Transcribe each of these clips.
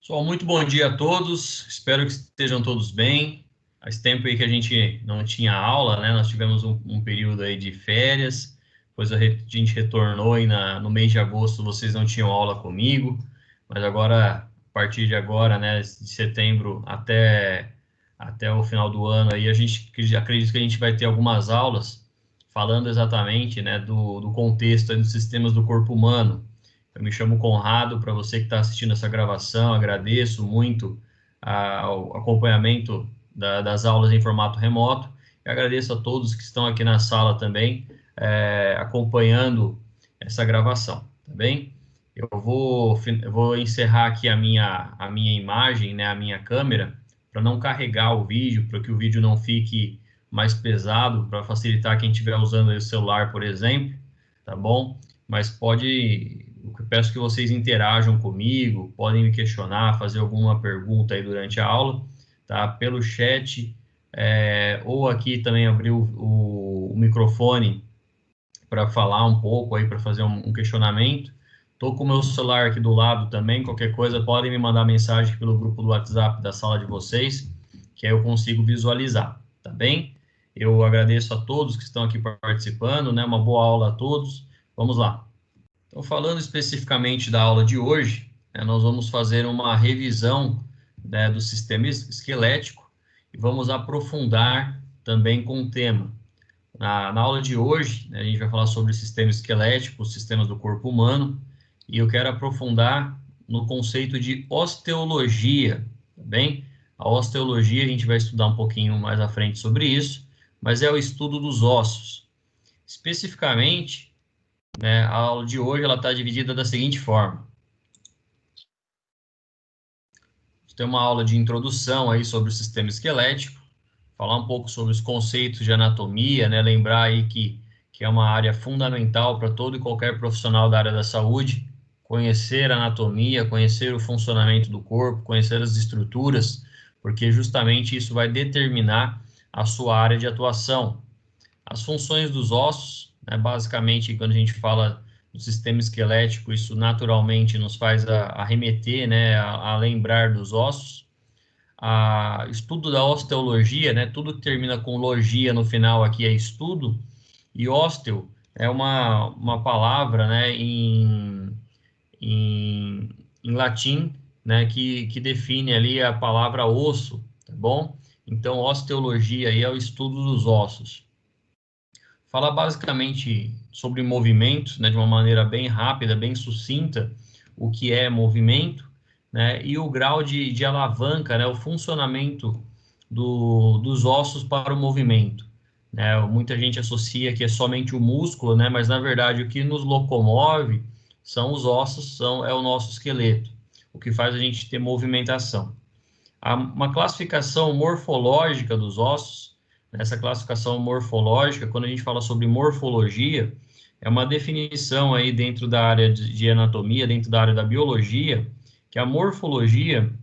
Pessoal, muito bom dia a todos. Espero que estejam todos bem. Faz tempo aí que a gente não tinha aula, né? Nós tivemos um período aí de férias, depois a gente retornou e no mês de agosto vocês não tinham aula comigo, mas agora, a partir de agora, né, de setembro até o final do ano aí, a gente acredito que a gente vai ter algumas aulas falando exatamente, né, do contexto aí dos sistemas do corpo humano. Eu me chamo Conrado, para você que está assistindo essa gravação, agradeço muito o acompanhamento das aulas em formato remoto. E agradeço a todos que estão aqui na sala também, acompanhando essa gravação, tá bem? Eu vou encerrar aqui a minha imagem, né, a minha câmera, para não carregar o vídeo, para que o vídeo não fique mais pesado, para facilitar quem estiver usando o celular, por exemplo, tá bom? Mas eu peço que vocês interajam comigo, podem me questionar, fazer alguma pergunta aí durante a aula, tá? Pelo chat, ou aqui também abrir o microfone para falar um pouco aí, para fazer um questionamento. Estou com o meu celular aqui do lado também, qualquer coisa podem me mandar mensagem pelo grupo do WhatsApp da sala de vocês, que aí eu consigo visualizar, tá bem? Eu agradeço a todos que estão aqui participando, né? Uma boa aula a todos. Vamos lá. Então, falando especificamente da aula de hoje, né, nós vamos fazer uma revisão, né, do sistema esquelético e vamos aprofundar também com o tema. Na aula de hoje, né, a gente vai falar sobre o sistema esquelético, os sistemas do corpo humano, e eu quero aprofundar no conceito de osteologia, tá bem? A osteologia, a gente vai estudar um pouquinho mais à frente sobre isso, mas é o estudo dos ossos. Especificamente, né, a aula de hoje ela está dividida da seguinte forma. Tem uma aula de introdução aí sobre o sistema esquelético, falar um pouco sobre os conceitos de anatomia, né, lembrar aí que é uma área fundamental para todo e qualquer profissional da área da saúde, conhecer a anatomia, conhecer o funcionamento do corpo, conhecer as estruturas, porque justamente isso vai determinar a sua área de atuação. As funções dos ossos, né, basicamente, quando a gente fala do sistema esquelético, isso naturalmente nos faz arremeter, né, a lembrar dos ossos. Estudo da osteologia, né, tudo que termina com logia no final aqui é estudo, e ósteo é uma palavra, né, em, em latim, né, que define ali a palavra osso, tá bom? Então, osteologia aí é o estudo dos ossos. Fala basicamente sobre movimento, né, de uma maneira bem rápida, bem sucinta, o que é movimento, né, e o grau de alavanca, né, o funcionamento dos ossos para o movimento. Né? Muita gente associa que é somente o músculo, né, mas na verdade o que nos locomove são os ossos, é o nosso esqueleto, o que faz a gente ter movimentação. Há uma classificação morfológica dos ossos. Essa classificação morfológica, quando a gente fala sobre morfologia, é uma definição aí dentro da área de anatomia, dentro da área da biologia, que a morfologia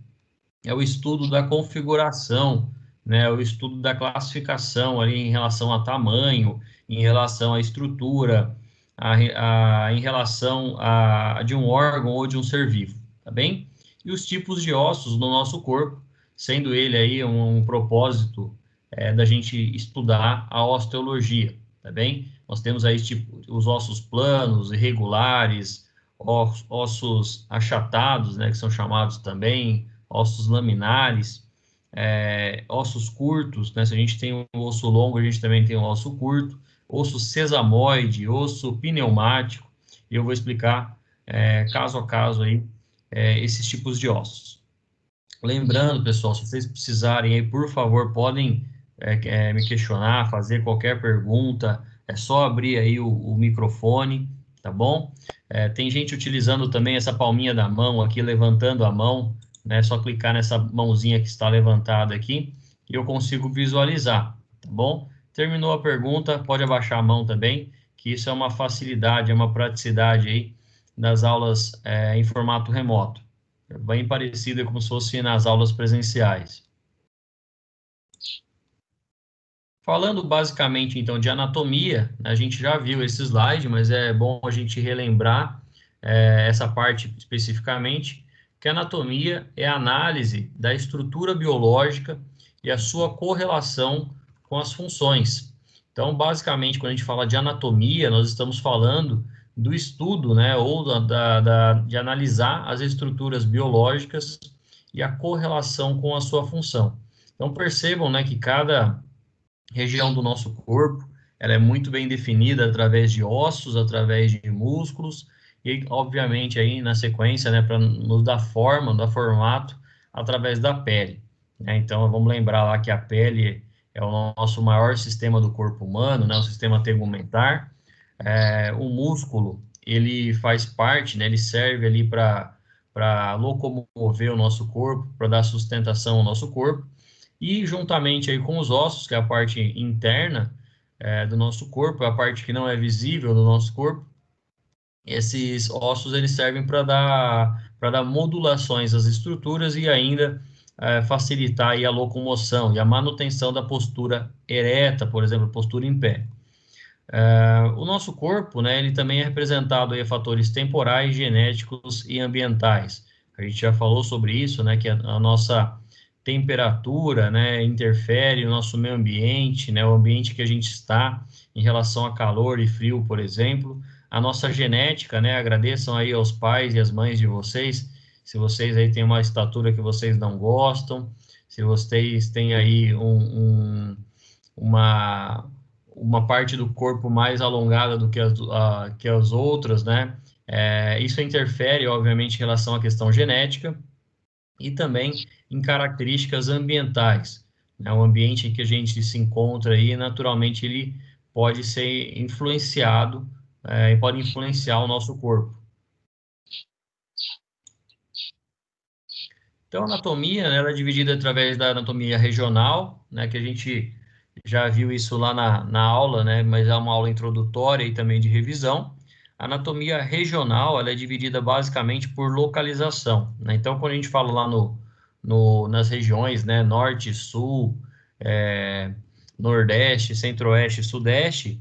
é o estudo da configuração, né, o estudo da classificação ali em relação a tamanho, em relação à estrutura, em relação de um órgão ou de um ser vivo, tá bem? E os tipos de ossos no nosso corpo, sendo ele aí um propósito da gente estudar a osteologia, tá bem? Nós temos aí tipo, os ossos planos, irregulares, ossos achatados, né, que são chamados também, ossos laminares, ossos curtos, né? Se a gente tem um osso longo, a gente também tem um osso curto, osso sesamoide, osso pneumático, e eu vou explicar caso a caso aí esses tipos de ossos. Lembrando, pessoal, se vocês precisarem aí, por favor, podem me questionar, fazer qualquer pergunta, é só abrir aí o microfone, tá bom? Tem gente utilizando também essa palminha da mão aqui, levantando a mão, né? É só clicar nessa mãozinha que está levantada aqui e eu consigo visualizar, tá bom? Terminou a pergunta, pode abaixar a mão também, que isso é uma facilidade, é uma praticidade aí das aulas em formato remoto. Bem parecido como se fosse nas aulas presenciais. Falando basicamente, então, de anatomia, a gente já viu esse slide, mas é bom a gente relembrar essa parte especificamente, que a anatomia é a análise da estrutura biológica e a sua correlação com as funções. Então, basicamente, quando a gente fala de anatomia, nós estamos falando do estudo, né, ou de analisar as estruturas biológicas e a correlação com a sua função. Então, percebam, né, que cada região do nosso corpo, ela é muito bem definida através de ossos, através de músculos, e, obviamente, aí na sequência, né, para nos dar forma, dar formato, através da pele, né? Então, vamos lembrar lá que a pele é o nosso maior sistema do corpo humano, né, o sistema tegumentar. O músculo, ele faz parte, né, ele serve ali para locomover o nosso corpo, para dar sustentação ao nosso corpo, e juntamente aí com os ossos, que é a parte interna do nosso corpo, a parte que não é visível do nosso corpo, esses ossos eles servem para dar modulações às estruturas e ainda facilitar aí a locomoção e a manutenção da postura ereta, por exemplo, postura em pé. O nosso corpo, né, ele também é representado aí a fatores temporais, genéticos e ambientais. A gente já falou sobre isso, né, que a nossa temperatura, né, interfere no nosso meio ambiente, né, o ambiente que a gente está em relação a calor e frio, por exemplo. A nossa genética, né, agradeçam aí aos pais e às mães de vocês, se vocês aí têm uma estatura que vocês não gostam, se vocês têm aí uma parte do corpo mais alongada do que que as outras, né? Isso interfere, obviamente, em relação à questão genética e também em características ambientais, né? O ambiente em que a gente se encontra aí, naturalmente, ele pode ser influenciado e pode influenciar o nosso corpo. Então, a anatomia, né, ela é dividida através da anatomia regional, né, que a gente já viu isso lá na aula, né, mas é uma aula introdutória e também de revisão. A anatomia regional, ela é dividida basicamente por localização, né? Então, quando a gente fala lá nas regiões, né, norte, sul, nordeste, centro-oeste, sudeste,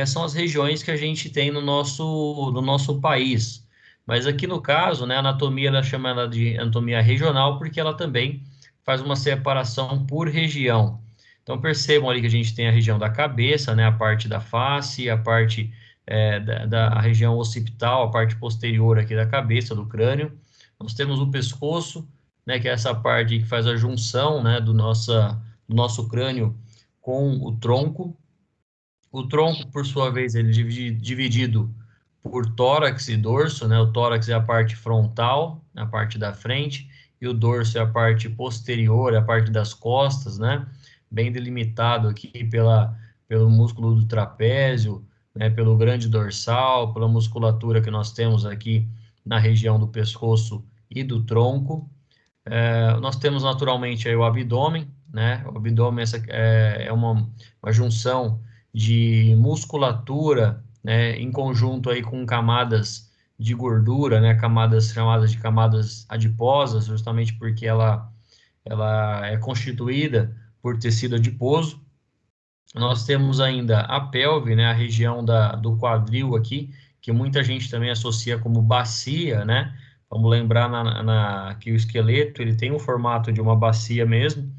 são as regiões que a gente tem no nosso país. Mas aqui no caso, né, a anatomia, ela chama ela de anatomia regional porque ela também faz uma separação por região. Então percebam ali que a gente tem a região da cabeça, né, a parte da face, a parte da região occipital, a parte posterior aqui da cabeça, do crânio. Nós temos o pescoço, né, que é essa parte que faz a junção, né, do nosso crânio com o tronco. O tronco, por sua vez, ele é dividido por tórax e dorso, né? O tórax é a parte frontal, a parte da frente, e o dorso é a parte posterior, a parte das costas, né? Bem delimitado aqui pelo músculo do trapézio, né? Pelo grande dorsal, pela musculatura que nós temos aqui na região do pescoço e do tronco. Nós temos naturalmente aí o abdômen, né? O abdômen é uma junção de musculatura, né, em conjunto aí com camadas de gordura, né, camadas chamadas de camadas adiposas, justamente porque ela é constituída por tecido adiposo. Nós temos ainda a pelve, né, a região do quadril aqui, que muita gente também associa como bacia, né? Vamos lembrar que o esqueleto ele tem o formato de uma bacia mesmo,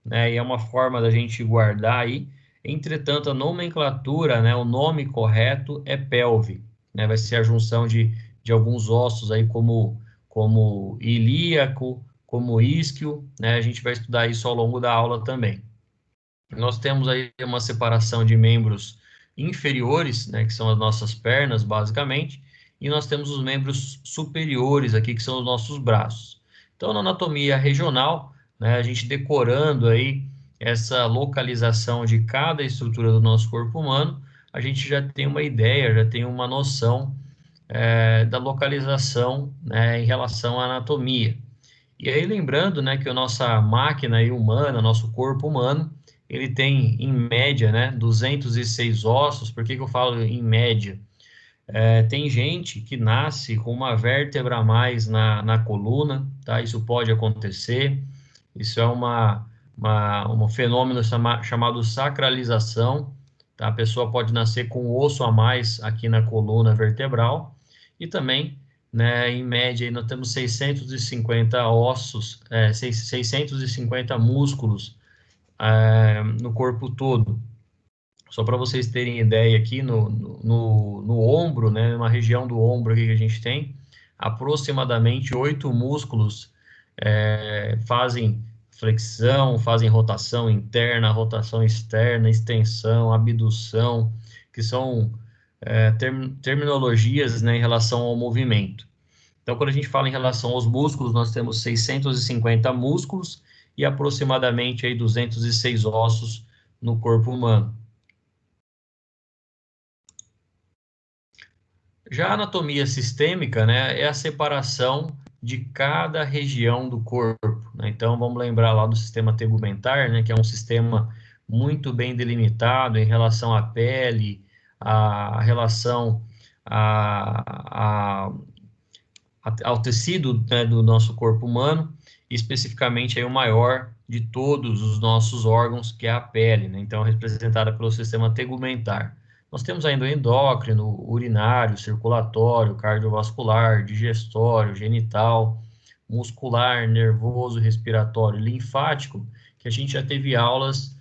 né? E é uma forma da gente guardar aí. Entretanto, a nomenclatura, né, o nome correto é pelve, né? Vai ser a junção de alguns ossos aí como ilíaco, como isquio, né? A gente vai estudar isso ao longo da aula também. Nós temos aí uma separação de membros inferiores, né, que são as nossas pernas, basicamente, e nós temos os membros superiores aqui, que são os nossos braços. Então, na anatomia regional, né, a gente decorando aí essa localização de cada estrutura do nosso corpo humano, a gente já tem uma ideia, já tem uma noção da localização, né, em relação à anatomia. E aí, lembrando, né, que a nossa máquina aí humana, nosso corpo humano, ele tem, em média, né, 206 ossos. Por que eu falo em média? Tem gente que nasce com uma vértebra a mais na coluna, tá? Isso pode acontecer. Isso é um fenômeno chamado sacralização, tá? A pessoa pode nascer com um osso a mais aqui na coluna vertebral. E também né, em média, aí nós temos 650 ossos, 650 músculos no corpo todo. Só para vocês terem ideia aqui, no ombro, né, uma região do ombro aqui que a gente tem, aproximadamente 8 músculos fazem flexão, fazem rotação interna, rotação externa, extensão, abdução, que são terminologias, né, em relação ao movimento. Então, quando a gente fala em relação aos músculos, nós temos 650 músculos e aproximadamente aí 206 ossos no corpo humano. Já a anatomia sistêmica, né, é a separação de cada região do corpo, né? Então, vamos lembrar lá do sistema tegumentar, né, que é um sistema muito bem delimitado em relação à pele, a relação ao tecido, né, do nosso corpo humano, e especificamente aí o maior de todos os nossos órgãos, que é a pele, né? Então, representada pelo sistema tegumentar. Nós temos ainda o endócrino, urinário, circulatório, cardiovascular, digestório, genital, muscular, nervoso, respiratório, linfático, que a gente já teve aulas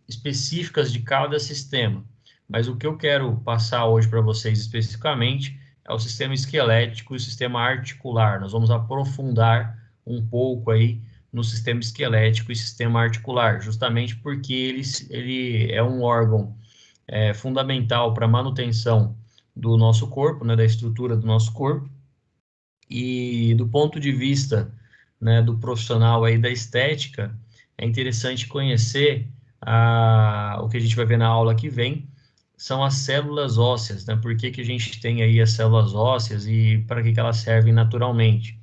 específicas de cada sistema. Mas o que eu quero passar hoje para vocês especificamente é o sistema esquelético e o sistema articular. Nós vamos aprofundar um pouco aí no sistema esquelético e sistema articular, justamente porque ele é um órgão fundamental para a manutenção do nosso corpo, né, da estrutura do nosso corpo, e do ponto de vista, né, do profissional aí da estética, é interessante conhecer o que a gente vai ver na aula que vem, são as células ósseas, né? Por que que a gente tem aí as células ósseas e para que elas servem naturalmente?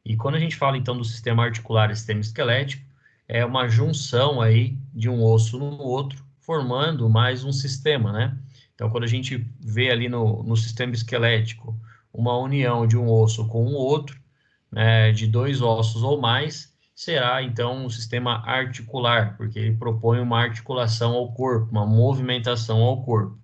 E quando a gente fala então do sistema articular e sistema esquelético, é uma junção aí de um osso no outro, formando mais um sistema, né? Então, quando a gente vê ali no sistema esquelético uma união de um osso com o outro, né, de dois ossos ou mais, será então um sistema articular, porque ele propõe uma articulação ao corpo, uma movimentação ao corpo.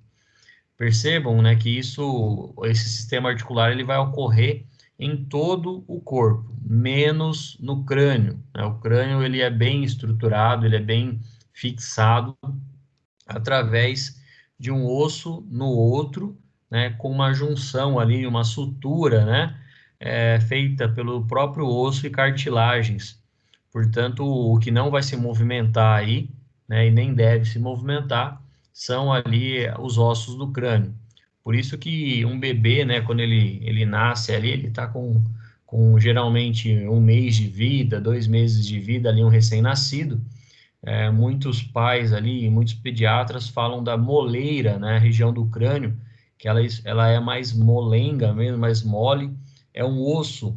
Percebam, né, que esse sistema articular ele vai ocorrer em todo o corpo, menos no crânio, né? O crânio ele é bem estruturado, ele é bem fixado através de um osso no outro, né, com uma junção ali, uma sutura, né, feita pelo próprio osso e cartilagens. Portanto, o que não vai se movimentar aí, né, e nem deve se movimentar, são ali os ossos do crânio. Por isso que um bebê, né, quando ele nasce ali, ele está com geralmente 1 mês de vida, 2 meses de vida, ali um recém-nascido. Muitos pais ali, muitos pediatras falam da moleira, né, a região do crânio, que ela é mais molenga mesmo, mais mole, é um osso,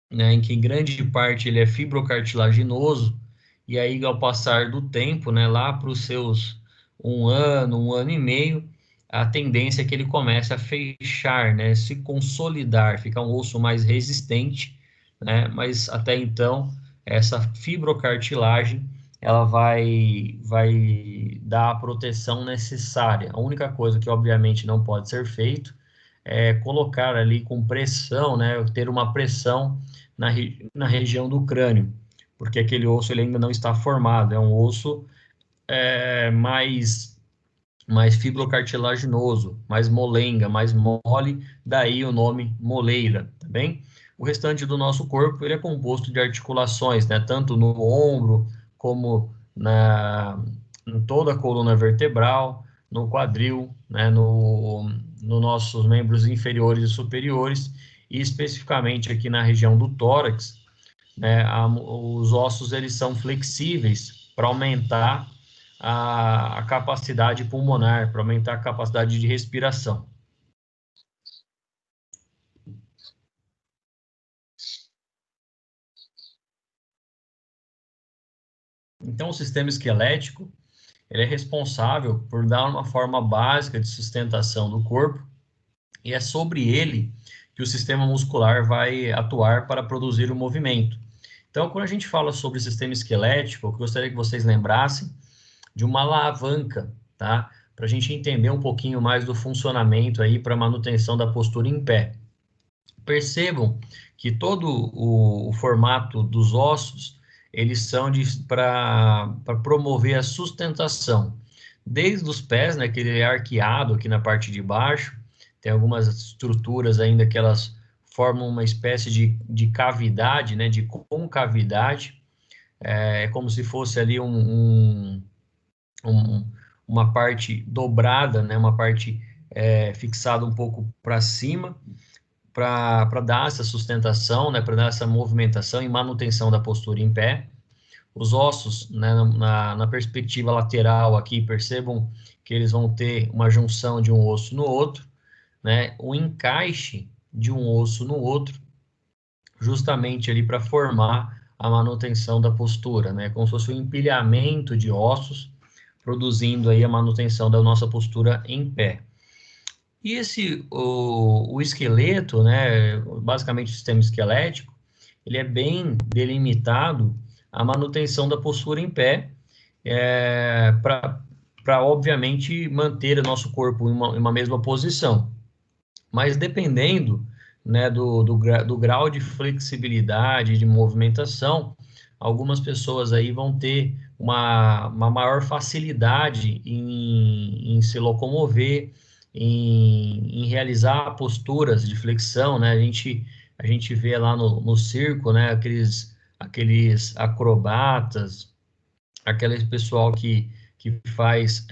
né, em que em grande parte ele é fibrocartilaginoso, e aí ao passar do tempo, né, lá para os seus 1 ano e meio, a tendência é que ele comece a fechar, né, se consolidar, ficar um osso mais resistente, né, mas até então essa fibrocartilagem ela vai dar a proteção necessária. A única coisa que obviamente não pode ser feito é colocar ali com pressão, né, ter uma pressão na região do crânio, porque aquele osso ele ainda não está formado, é um osso mais fibrocartilaginoso, mais molenga, mais mole, daí o nome moleira, tá bem? O restante do nosso corpo ele é composto de articulações, né, tanto no ombro como em toda a coluna vertebral, no quadril, né, nos nossos membros inferiores e superiores, e especificamente aqui na região do tórax, né, os ossos eles são flexíveis para aumentar a capacidade pulmonar, para aumentar a capacidade de respiração. Então, o sistema esquelético ele é responsável por dar uma forma básica de sustentação do corpo, e é sobre ele que o sistema muscular vai atuar para produzir o movimento. Então, quando a gente fala sobre sistema esquelético, eu gostaria que vocês lembrassem de uma alavanca, tá? Para a gente entender um pouquinho mais do funcionamento aí para manutenção da postura em pé. Percebam que todo o formato dos ossos, eles são para promover a sustentação. Desde os pés, né, que ele é arqueado aqui na parte de baixo, tem algumas estruturas ainda que elas formam uma espécie de cavidade, né, de concavidade, é como se fosse ali uma parte dobrada, né, uma parte fixada um pouco para cima, para dar essa sustentação, né, para dar essa movimentação e manutenção da postura em pé. Os ossos, né, na perspectiva lateral aqui, percebam que eles vão ter uma junção de um osso no outro, né, o encaixe de um osso no outro, justamente ali para formar a manutenção da postura, né, como se fosse um empilhamento de ossos, produzindo aí a manutenção da nossa postura em pé. E o esqueleto, né, basicamente o sistema esquelético, ele é bem delimitado a manutenção da postura em pé, para obviamente manter o nosso corpo em uma mesma posição. Mas dependendo, né, do grau de flexibilidade, de movimentação, algumas pessoas aí vão ter uma maior facilidade em se locomover, em realizar posturas de flexão, né? A gente vê lá no circo, né, aqueles acrobatas, aquele pessoal que faz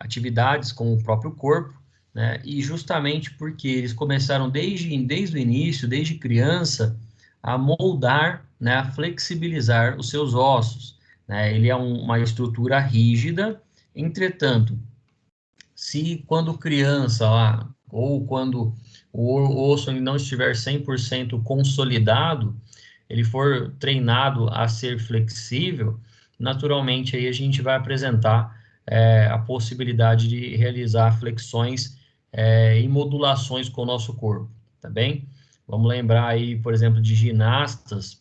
atividades com o próprio corpo, né? E justamente porque eles começaram desde o início, desde criança, a moldar, né, a flexibilizar os seus ossos, né? Ele é uma estrutura rígida, entretanto, se quando criança lá, ou quando o osso não estiver 100% consolidado, ele for treinado a ser flexível, naturalmente aí a gente vai apresentar a possibilidade de realizar flexões e modulações com o nosso corpo, tá bem? Vamos lembrar aí, por exemplo, de ginastas,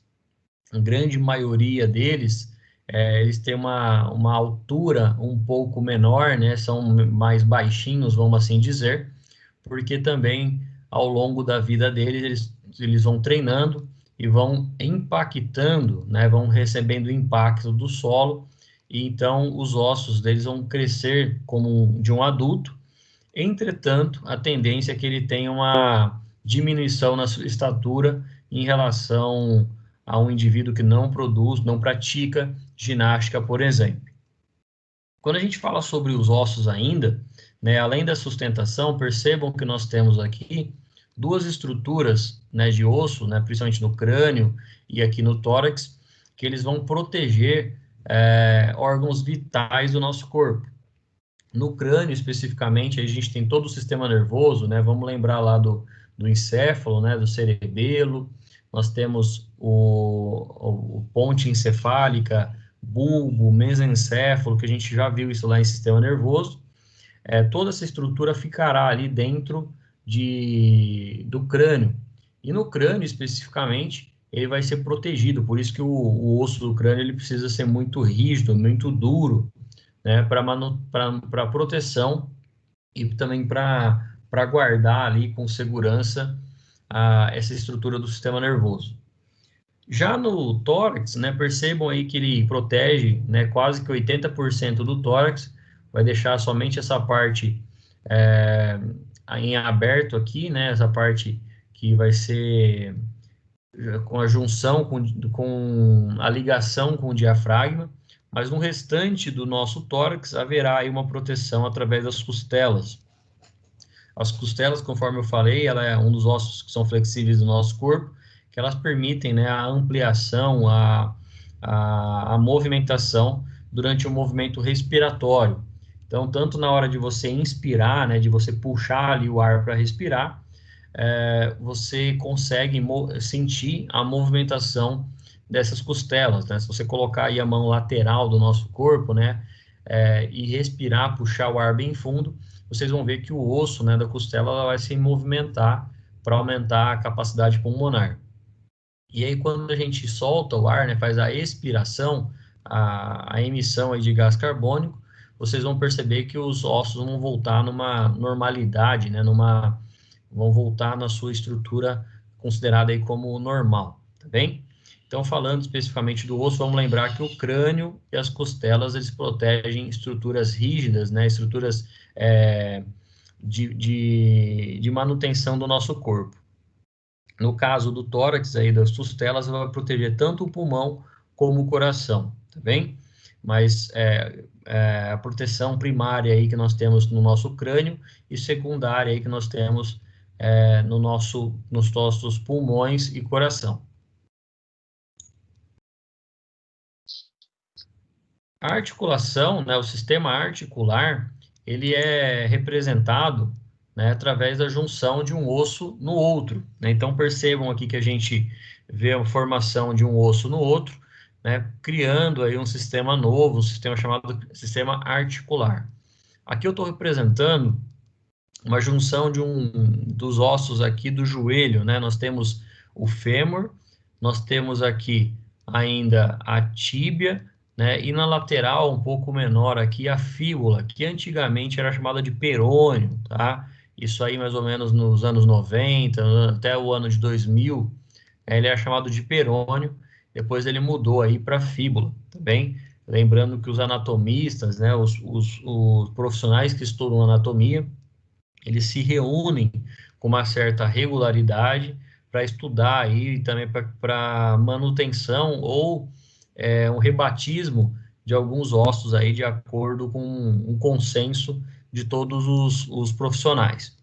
a grande maioria deles, eles têm uma altura um pouco menor, né? São mais baixinhos, vamos assim dizer, porque também ao longo da vida deles, eles vão treinando e vão impactando, né? Vão recebendo impacto do solo, e então os ossos deles vão crescer como de um adulto. Entretanto, a tendência é que ele tenha uma diminuição na sua estatura em relação a um indivíduo que não produz, não pratica ginástica, por exemplo. Quando a gente fala sobre os ossos ainda, né, além da sustentação, percebam que nós temos aqui duas estruturas, né, de osso, né, principalmente no crânio e aqui no tórax, que eles vão proteger órgãos vitais do nosso corpo. No crânio, especificamente, a gente tem todo o sistema nervoso, né? Vamos lembrar lá do encéfalo, né? Do cerebelo. Nós temos o ponte encefálica, bulbo, mesencéfalo, que a gente já viu isso lá em sistema nervoso. Toda essa estrutura ficará ali dentro do crânio. E no crânio, especificamente, ele vai ser protegido. Por isso que o osso do crânio ele precisa ser muito rígido, muito duro, né, para proteção e também para guardar ali com segurança essa estrutura do sistema nervoso. Já no tórax, né, percebam aí que ele protege, né, quase que 80% do tórax, vai deixar somente essa parte em aberto aqui, né, essa parte que vai ser com a junção, com a ligação com o diafragma, mas no restante do nosso tórax haverá aí uma proteção através das costelas. As costelas, conforme eu falei, ela é um dos ossos que são flexíveis do nosso corpo, que elas permitem, né, a ampliação, a movimentação durante o movimento respiratório. Então, tanto na hora de você inspirar, né, de você puxar ali o ar para respirar, você consegue sentir a movimentação dessas costelas, né? Se você colocar aí a mão lateral do nosso corpo, né, e respirar, puxar o ar bem fundo, vocês vão ver que o osso, né, da costela ela vai se movimentar para aumentar a capacidade pulmonar. E aí, quando a gente solta o ar, né, faz a expiração, a emissão aí de gás carbônico, vocês vão perceber que os ossos vão voltar numa normalidade, né, vão voltar na sua estrutura considerada aí como normal, tá bem? Então, falando especificamente do osso, vamos lembrar que o crânio e as costelas, eles protegem estruturas rígidas, né, estruturas de manutenção do nosso corpo. No caso do tórax, aí, das costelas, vai proteger tanto o pulmão como o coração, tá bem? Mas a proteção primária aí que nós temos no nosso crânio e secundária aí que nós temos nos nossos pulmões e coração. A articulação, né, o sistema articular, ele é representado, né, através da junção de um osso no outro, né? Então, percebam aqui que a gente vê a formação de um osso no outro, né, criando aí um sistema novo, um sistema chamado sistema articular. Aqui eu estou representando uma junção dos ossos aqui do joelho, né? Nós temos o fêmur, nós temos aqui ainda a tíbia, né? E na lateral, um pouco menor aqui, a fíbula, que antigamente era chamada de perônio, tá? Isso aí mais ou menos nos anos 90, até o ano de 2000, ele era chamado de perônio, depois ele mudou aí para fíbula, tá bem? Lembrando que os anatomistas, né, os profissionais que estudam anatomia, eles se reúnem com uma certa regularidade para estudar aí também para manutenção ou um rebatismo de alguns ossos aí de acordo com um consenso de todos os profissionais.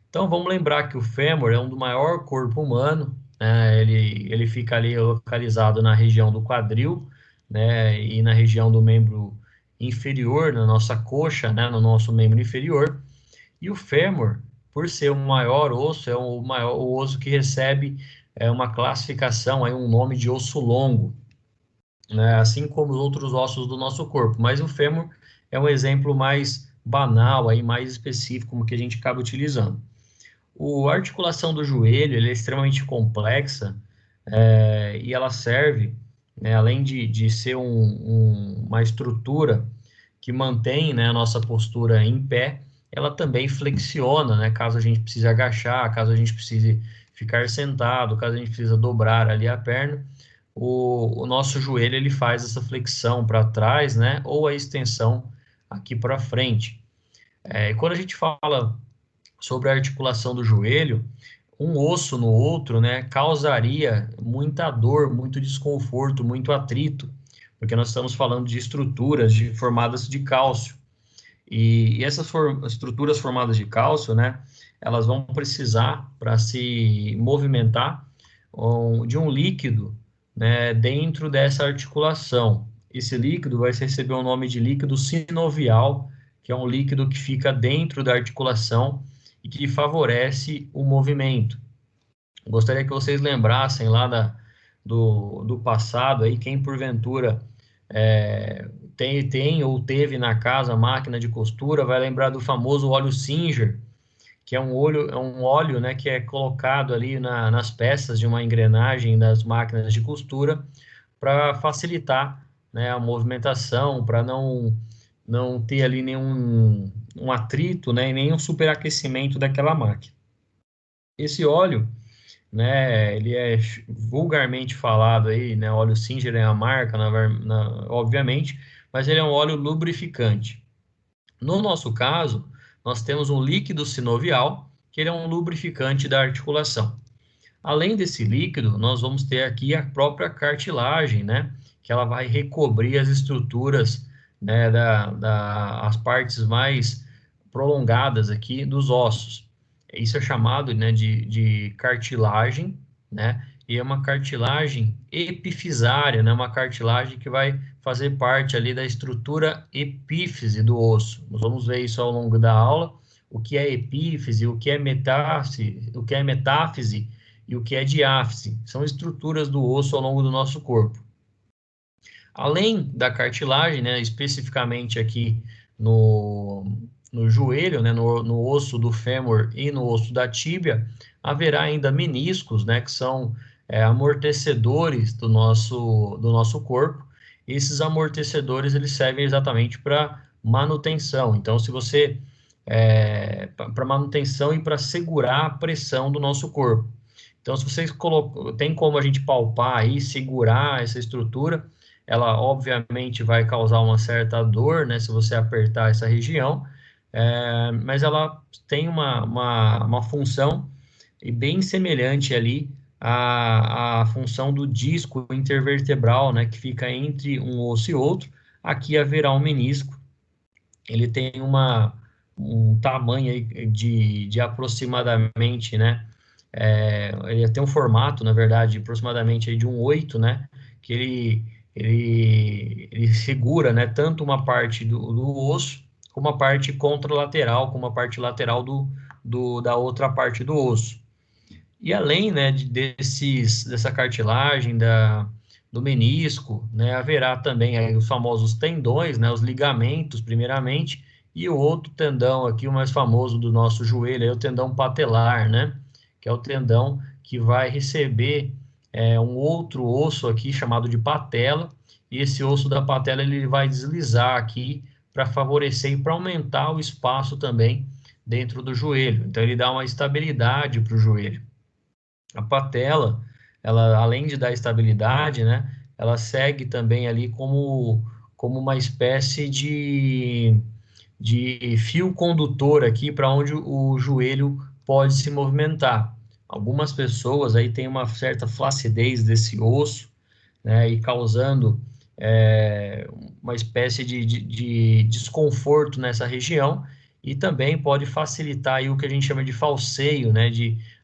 Então vamos lembrar que o fêmur é um do maior corpo humano, né? Ele fica ali localizado na região do quadril, né? E na região do membro inferior, na nossa coxa, né? No nosso membro inferior. E o fêmur, por ser o maior osso, é o osso que recebe uma classificação, aí um nome de osso longo, né? Assim como os outros ossos do nosso corpo. Mas o fêmur é um exemplo mais banal, aí, mais específico, como que a gente acaba utilizando. A articulação do joelho ele é extremamente complexa e ela serve, né, além de ser uma estrutura que mantém, né, a nossa postura em pé, ela também flexiona, né, caso a gente precise agachar, caso a gente precise ficar sentado, caso a gente precise dobrar ali a perna, o nosso joelho ele faz essa flexão para trás, né, ou a extensão aqui para frente. E quando a gente fala sobre a articulação do joelho, um osso no outro, né, causaria muita dor, muito desconforto, muito atrito, porque nós estamos falando de estruturas formadas de cálcio. E essas estruturas formadas de cálcio, né, elas vão precisar, para se movimentar, de um líquido, né, dentro dessa articulação. Esse líquido vai receber o nome de líquido sinovial, que é um líquido que fica dentro da articulação e que favorece o movimento. Gostaria que vocês lembrassem lá do passado, aí, quem porventura tem ou teve na casa máquina de costura, vai lembrar do famoso óleo Singer, que é um óleo, né, que é colocado ali nas peças de uma engrenagem das máquinas de costura para facilitar, né, a movimentação, para não ter ali nenhum um atrito, né, e nenhum superaquecimento daquela máquina. Esse óleo, né, ele é vulgarmente falado aí, né, óleo Singer é a marca, obviamente, mas ele é um óleo lubrificante. No nosso caso, nós temos um líquido sinovial, que ele é um lubrificante da articulação. Além desse líquido, nós vamos ter aqui a própria cartilagem, né, que ela vai recobrir as estruturas, né, as partes mais prolongadas aqui dos ossos. Isso é chamado, né, de cartilagem, né, e é uma cartilagem epifisária, né, uma cartilagem que vai fazer parte ali da estrutura epífise do osso. Nós vamos ver isso ao longo da aula, o que é epífise, o que é metáfise, e o que é diáfise. São estruturas do osso ao longo do nosso corpo. Além da cartilagem, né, especificamente aqui no joelho, né, no osso do fêmur e no osso da tíbia, haverá ainda meniscos, né, que são amortecedores do nosso corpo. Esses amortecedores eles servem exatamente para manutenção. Então, se você para manutenção e para segurar a pressão do nosso corpo. Então, se vocês colocam, tem como a gente palpar aí, segurar essa estrutura, ela obviamente vai causar uma certa dor, né, se você apertar essa região, mas ela tem uma função bem semelhante ali à função do disco intervertebral, né, que fica entre um osso e outro. Aqui haverá um menisco, ele tem um tamanho aí de aproximadamente, né, ele tem um formato, na verdade, aproximadamente aí de um 8, né, que ele segura, né, tanto uma parte do osso, como a parte contralateral, como a parte lateral da outra parte do osso. E além, né, dessa cartilagem, do menisco, né, haverá também aí os famosos tendões, né, os ligamentos, primeiramente, e o outro tendão aqui, o mais famoso do nosso joelho, é o tendão patelar, né, que é o tendão que vai receber um outro osso aqui chamado de patela, e esse osso da patela ele vai deslizar aqui para favorecer e para aumentar o espaço também dentro do joelho. Então ele dá uma estabilidade para o joelho. A patela, ela além de dar estabilidade, né, ela segue também ali como uma espécie de fio condutor aqui para onde o joelho pode se movimentar. Algumas pessoas aí têm uma certa flacidez desse osso, né, e causando uma espécie de desconforto nessa região, e também pode facilitar aí o que a gente chama de falseio, né,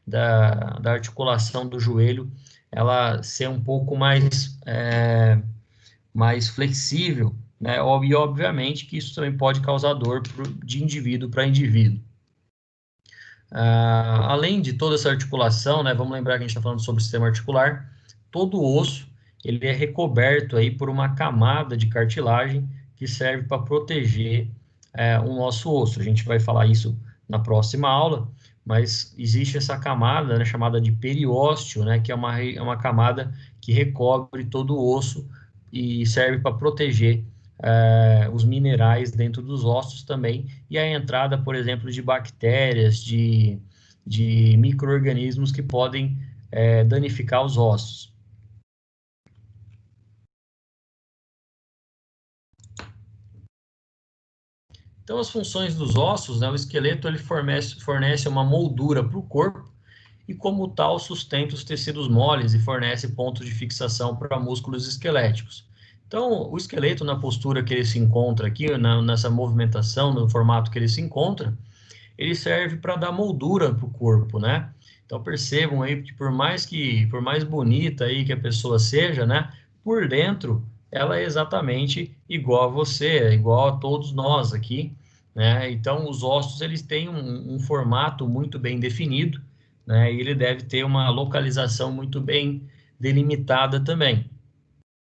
da articulação do joelho, ela ser um pouco mais flexível, né, e obviamente que isso também pode causar dor de indivíduo para indivíduo. Além de toda essa articulação, né, vamos lembrar que a gente está falando sobre o sistema articular, todo o osso ele é recoberto aí por uma camada de cartilagem que serve para proteger o nosso osso. A gente vai falar isso na próxima aula, mas existe essa camada, né, chamada de periósteo, né, que é uma camada que recobre todo o osso e serve para proteger os minerais dentro dos ossos também, e a entrada, por exemplo, de bactérias, de micro-organismos que podem danificar os ossos. Então, as funções dos ossos, né, o esqueleto ele fornece uma moldura para o corpo e, como tal, sustenta os tecidos moles e fornece pontos de fixação para músculos esqueléticos. Então, o esqueleto, na postura que ele se encontra aqui, nessa movimentação, no formato que ele se encontra, ele serve para dar moldura para o corpo, né? Então, percebam aí que por mais bonita aí que a pessoa seja, né, por dentro ela é exatamente igual a você, é igual a todos nós aqui, né? Então, os ossos eles têm um formato muito bem definido, né? E ele deve ter uma localização muito bem delimitada também.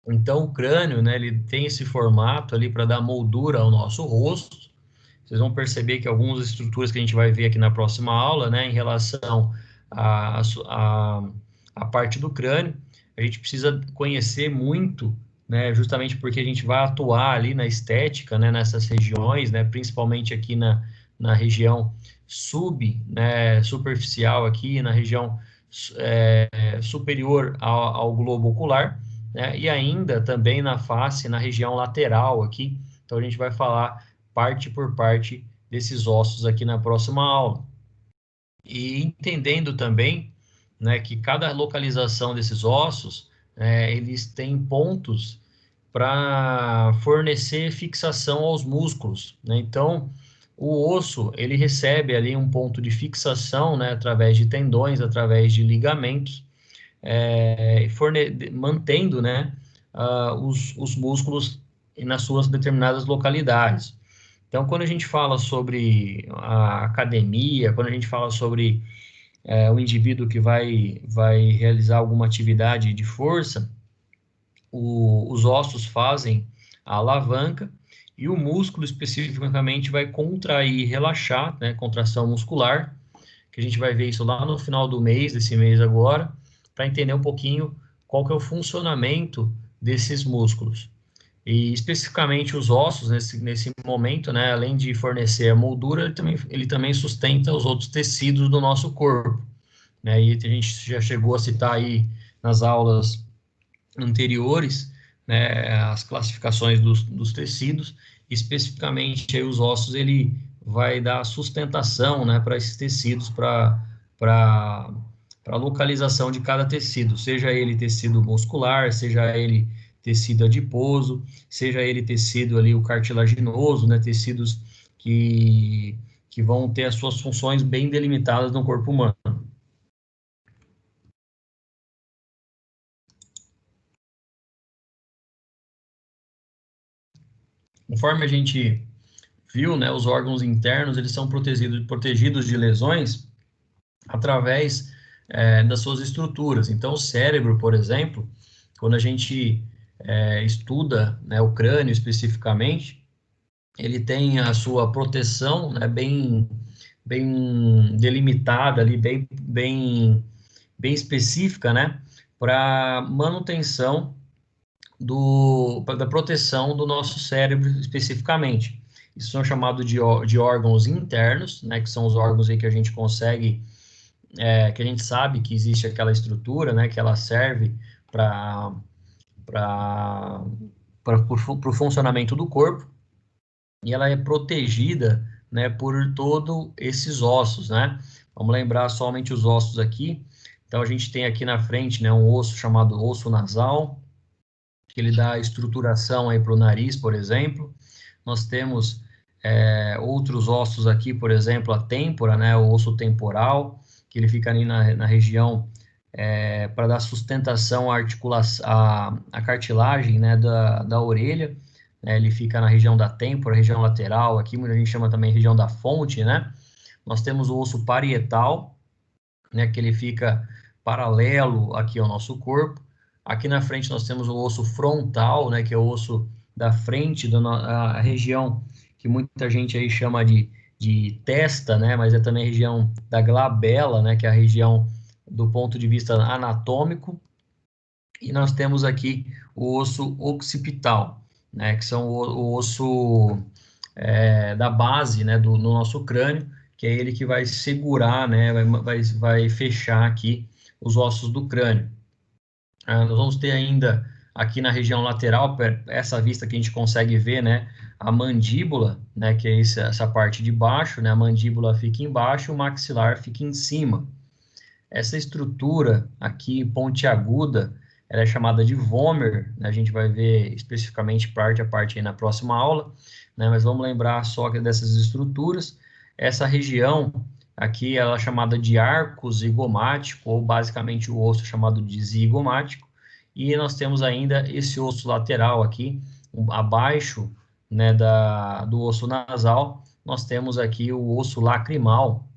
Então, o crânio, né, ele tem esse formato ali para dar moldura ao nosso rosto. Vocês vão perceber que algumas estruturas que a gente vai ver aqui na próxima aula, né, em relação à parte do crânio, a gente precisa conhecer muito, né, justamente porque a gente vai atuar ali na estética, né, nessas regiões, né, principalmente aqui na região né, superficial aqui, na região superior ao globo ocular, né, e ainda também na face, na região lateral aqui. Então a gente vai falar parte por parte desses ossos aqui na próxima aula. E entendendo também, né, que cada localização desses ossos, eles têm pontos para fornecer fixação aos músculos, né? Então, o osso, ele recebe ali um ponto de fixação, né, através de tendões, através de ligamentos, mantendo, né, os músculos nas suas determinadas localidades. Então, quando a gente fala sobre a academia, quando a gente fala sobre o indivíduo que vai realizar alguma atividade de força, os ossos fazem a alavanca e o músculo especificamente vai contrair e relaxar, né, contração muscular, que a gente vai ver isso lá no final do mês, desse mês agora, para entender um pouquinho qual que é o funcionamento desses músculos. E especificamente os ossos, nesse momento, né, além de fornecer a moldura, ele também sustenta os outros tecidos do nosso corpo, né? E a gente já chegou a citar aí nas aulas anteriores, né, as classificações dos tecidos, especificamente aí os ossos, ele vai dar sustentação, né, para esses tecidos, para a localização de cada tecido, seja ele tecido muscular, seja ele tecido adiposo, seja ele tecido ali o cartilaginoso, né, tecidos que, que vão ter as suas funções bem delimitadas no corpo humano. Conforme a gente viu, né, os órgãos internos, eles são protegidos de lesões através das suas estruturas. Então, o cérebro, por exemplo, quando a gente estuda, né, o crânio especificamente, ele tem a sua proteção, né, bem delimitada ali, bem específica, né, para manutenção da proteção do nosso cérebro especificamente. Isso são chamados de órgãos internos, né, que são os órgãos aí que a gente consegue, que a gente sabe que existe aquela estrutura, né, que ela serve para o funcionamento do corpo, e ela é protegida, né, por todos esses ossos, né? Vamos lembrar somente os ossos aqui. Então, a gente tem aqui na frente, né, um osso chamado osso nasal, que ele dá estruturação aí para o nariz, por exemplo. Nós temos outros ossos aqui, por exemplo, a têmpora, né, o osso temporal, que ele fica ali na região para dar sustentação à articulação, à cartilagem, né, da orelha. Ele fica na região da têmpora, região lateral, aqui muita gente chama também região da fonte, né? Nós temos o osso parietal, né, que ele fica paralelo aqui ao nosso corpo. Aqui na frente nós temos o osso frontal, né, que é o osso da frente, a região que muita gente aí chama de testa, né, mas é também a região da glabela, né, que é a região do ponto de vista anatômico. E nós temos aqui o osso occipital, né, que são o osso da base, né, no nosso crânio, que é ele que vai segurar, né, vai fechar aqui os ossos do crânio. Nós vamos ter ainda aqui na região lateral, essa vista que a gente consegue ver, né, a mandíbula, né, que é essa parte de baixo, né, a mandíbula fica embaixo, o maxilar fica em cima. Essa estrutura aqui pontiaguda, ela é chamada de vomer, né? A gente vai ver especificamente parte a parte aí na próxima aula, né? Mas vamos lembrar só dessas estruturas. Essa região aqui, ela é chamada de arco zigomático, ou basicamente o osso chamado de zigomático, e nós temos ainda esse osso lateral aqui, abaixo, né, do osso nasal, nós temos aqui o osso lacrimal,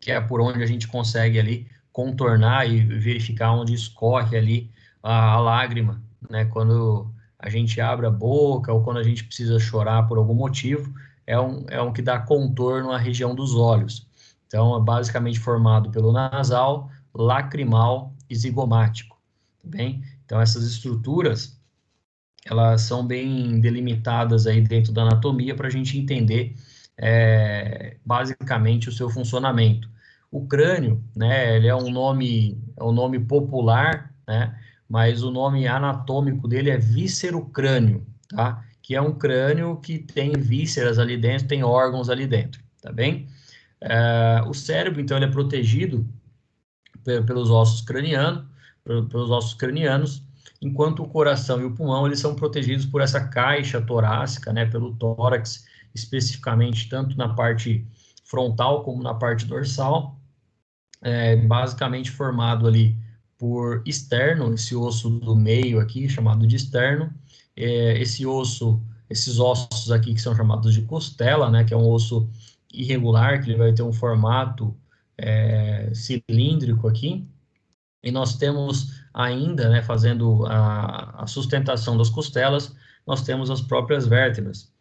que é por onde a gente consegue ali contornar e verificar onde escorre ali a lágrima, né? Quando a gente abre a boca ou quando a gente precisa chorar por algum motivo, é um que dá contorno à região dos olhos. Então, é basicamente formado pelo nasal, lacrimal e zigomático, tá bem? Então, essas estruturas, elas são bem delimitadas aí dentro da anatomia para a gente entender basicamente o seu funcionamento. O crânio, né, ele é um nome popular, né, mas o nome anatômico dele é víscero-crânio, tá? Que é um crânio que tem vísceras ali dentro, tem órgãos ali dentro, tá bem? O cérebro, então, ele é protegido pelos ossos cranianos, enquanto o coração e o pulmão, eles são protegidos por essa caixa torácica, né, pelo tórax, especificamente, tanto na parte frontal como na parte dorsal, basicamente formado ali por externo, esse osso do meio aqui, chamado de externo, esses ossos aqui que são chamados de costela, né, que é um osso irregular, que ele vai ter um formato cilíndrico aqui, e nós temos ainda, né, fazendo a sustentação das costelas, nós temos as próprias vértebras.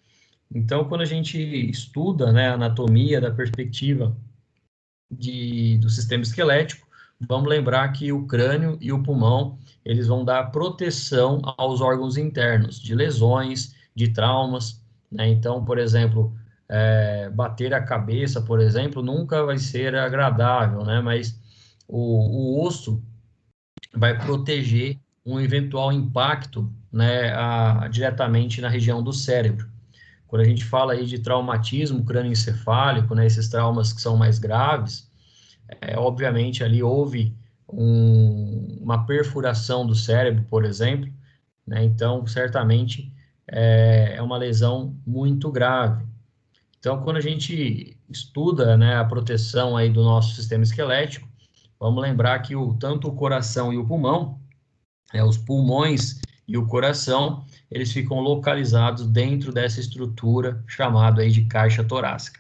Então, quando a gente estuda, né, a anatomia da perspectiva do sistema esquelético, vamos lembrar que o crânio e o pulmão, eles vão dar proteção aos órgãos internos, de lesões, de traumas, né? Então, por exemplo, bater a cabeça, por exemplo, nunca vai ser agradável, né? Mas o osso vai proteger um eventual impacto, né, diretamente na região do cérebro. Quando a gente fala aí de traumatismo crânioencefálico, né, esses traumas que são mais graves, obviamente ali houve uma perfuração do cérebro, por exemplo, né, então certamente é uma lesão muito grave. Então, quando a gente estuda, né, a proteção aí do nosso sistema esquelético, vamos lembrar que tanto o coração e o pulmão, os pulmões e o coração, eles ficam localizados dentro dessa estrutura chamada aí de caixa torácica.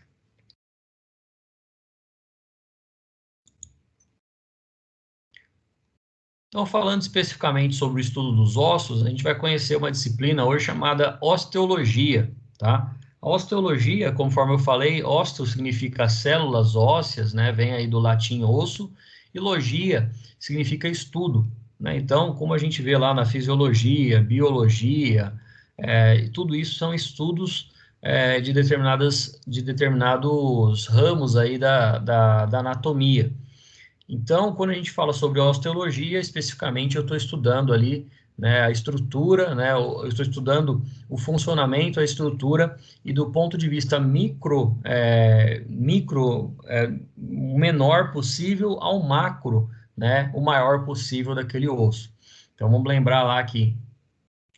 Então, falando especificamente sobre o estudo dos ossos, a gente vai conhecer uma disciplina hoje chamada osteologia, tá? A osteologia, conforme eu falei, osteo significa células ósseas, né? Vem aí do latim osso, e logia significa estudo, né? Então, como a gente vê lá na fisiologia, biologia, tudo isso são estudos de determinados ramos aí da anatomia. Então, quando a gente fala sobre osteologia, especificamente, eu estou estudando ali, né, a estrutura, né, eu estou estudando o funcionamento, a estrutura, e do ponto de vista o menor possível ao macro, né, o maior possível daquele osso. Então, vamos lembrar lá que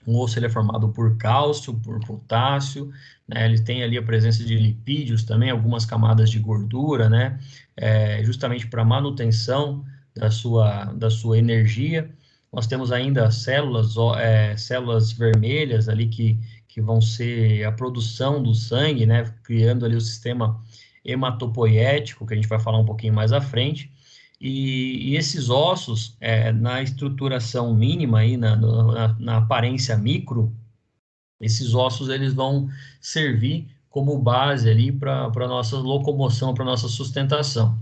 o osso ele é formado por cálcio, por potássio, né? Ele tem ali a presença de lipídios também, algumas camadas de gordura, né? Justamente para manutenção da sua energia. Nós temos ainda células vermelhas ali que vão ser a produção do sangue, né? Criando ali o sistema hematopoético, que a gente vai falar um pouquinho mais à frente. E esses ossos, na estruturação mínima, aí, na aparência micro, esses ossos eles vão servir como base ali para a nossa locomoção, para a nossa sustentação.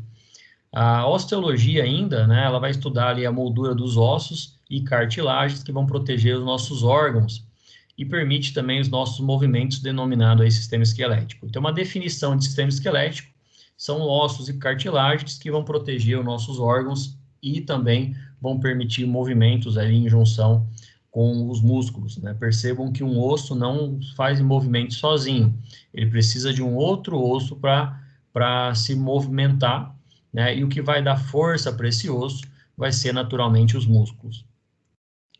A osteologia ainda, né, ela vai estudar ali a moldura dos ossos e cartilagens que vão proteger os nossos órgãos e permite também os nossos movimentos denominado aí sistema esquelético. Então, uma definição de sistema esquelético são ossos e cartilagens que vão proteger os nossos órgãos e também vão permitir movimentos ali em junção com os músculos, né? Percebam que um osso não faz movimento sozinho, ele precisa de um outro osso para se movimentar, né? E o que vai dar força para esse osso vai ser naturalmente os músculos.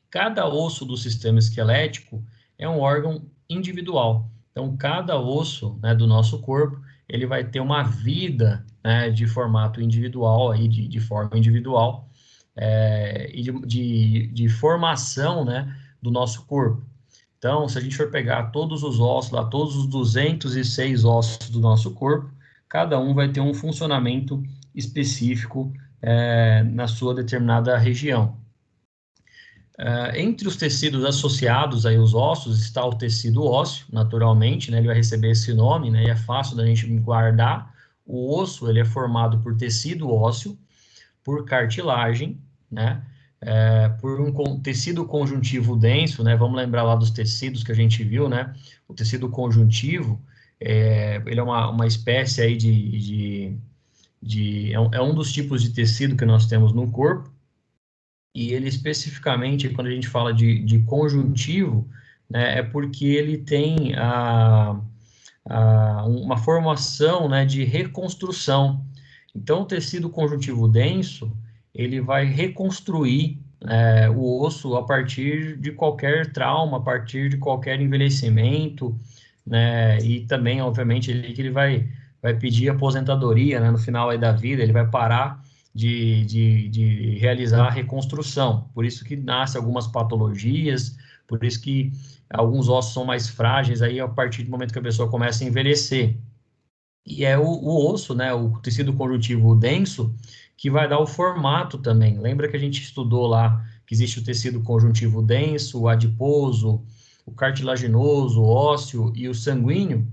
Cada osso do sistema esquelético é um órgão individual. Então, cada osso, né, do nosso corpo, ele vai ter uma vida, né, de formato individual, aí, de forma individual, e de formação, né, do nosso corpo. Então, se a gente for pegar todos os ossos, lá, todos os 206 ossos do nosso corpo, cada um vai ter um funcionamento específico na sua determinada região. Entre os tecidos associados aí aos ossos está o tecido ósseo, naturalmente, né, ele vai receber esse nome, né, e é fácil da gente guardar. O osso, ele é formado por tecido ósseo, por cartilagem, né, por um tecido conjuntivo denso, né, vamos lembrar lá dos tecidos que a gente viu, né, o tecido conjuntivo, ele é uma espécie aí é um dos tipos de tecido que nós temos no corpo, e ele especificamente, quando a gente fala de conjuntivo, né, é porque ele tem uma formação, né, de reconstrução. Então, o tecido conjuntivo denso, ele vai reconstruir o osso a partir de qualquer trauma, a partir de qualquer envelhecimento, né, e também, obviamente, ele vai pedir aposentadoria, né, no final aí da vida, ele vai parar de realizar a reconstrução. Por isso que nascem algumas patologias, por isso que alguns ossos são mais frágeis aí a partir do momento que a pessoa começa a envelhecer. E é o osso, né, o tecido conjuntivo denso, que vai dar o formato também. Lembra que a gente estudou lá que existe o tecido conjuntivo denso, o adiposo, o cartilaginoso, o ósseo e o sanguíneo?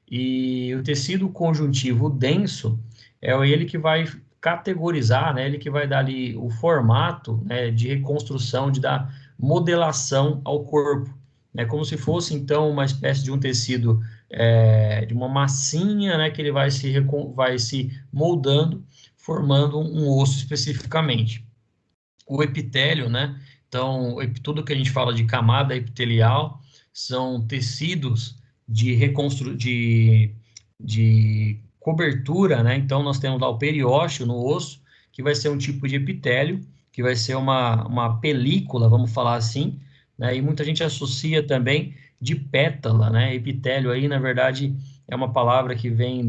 E o tecido conjuntivo denso é ele que vai categorizar, né, ele que vai dar ali o formato, né, de reconstrução, de dar modelação ao corpo. É como se fosse, então, uma espécie de um tecido, de uma massinha, né, que ele vai se moldando, formando um osso especificamente. O epitélio, né, então, tudo que a gente fala de camada epitelial são tecidos de cobertura, né? Então, nós temos lá o periósteo no osso, que vai ser um tipo de epitélio, que vai ser uma película, vamos falar assim, né? E muita gente associa também de pétala, né? Epitélio aí, na verdade, é uma palavra que vem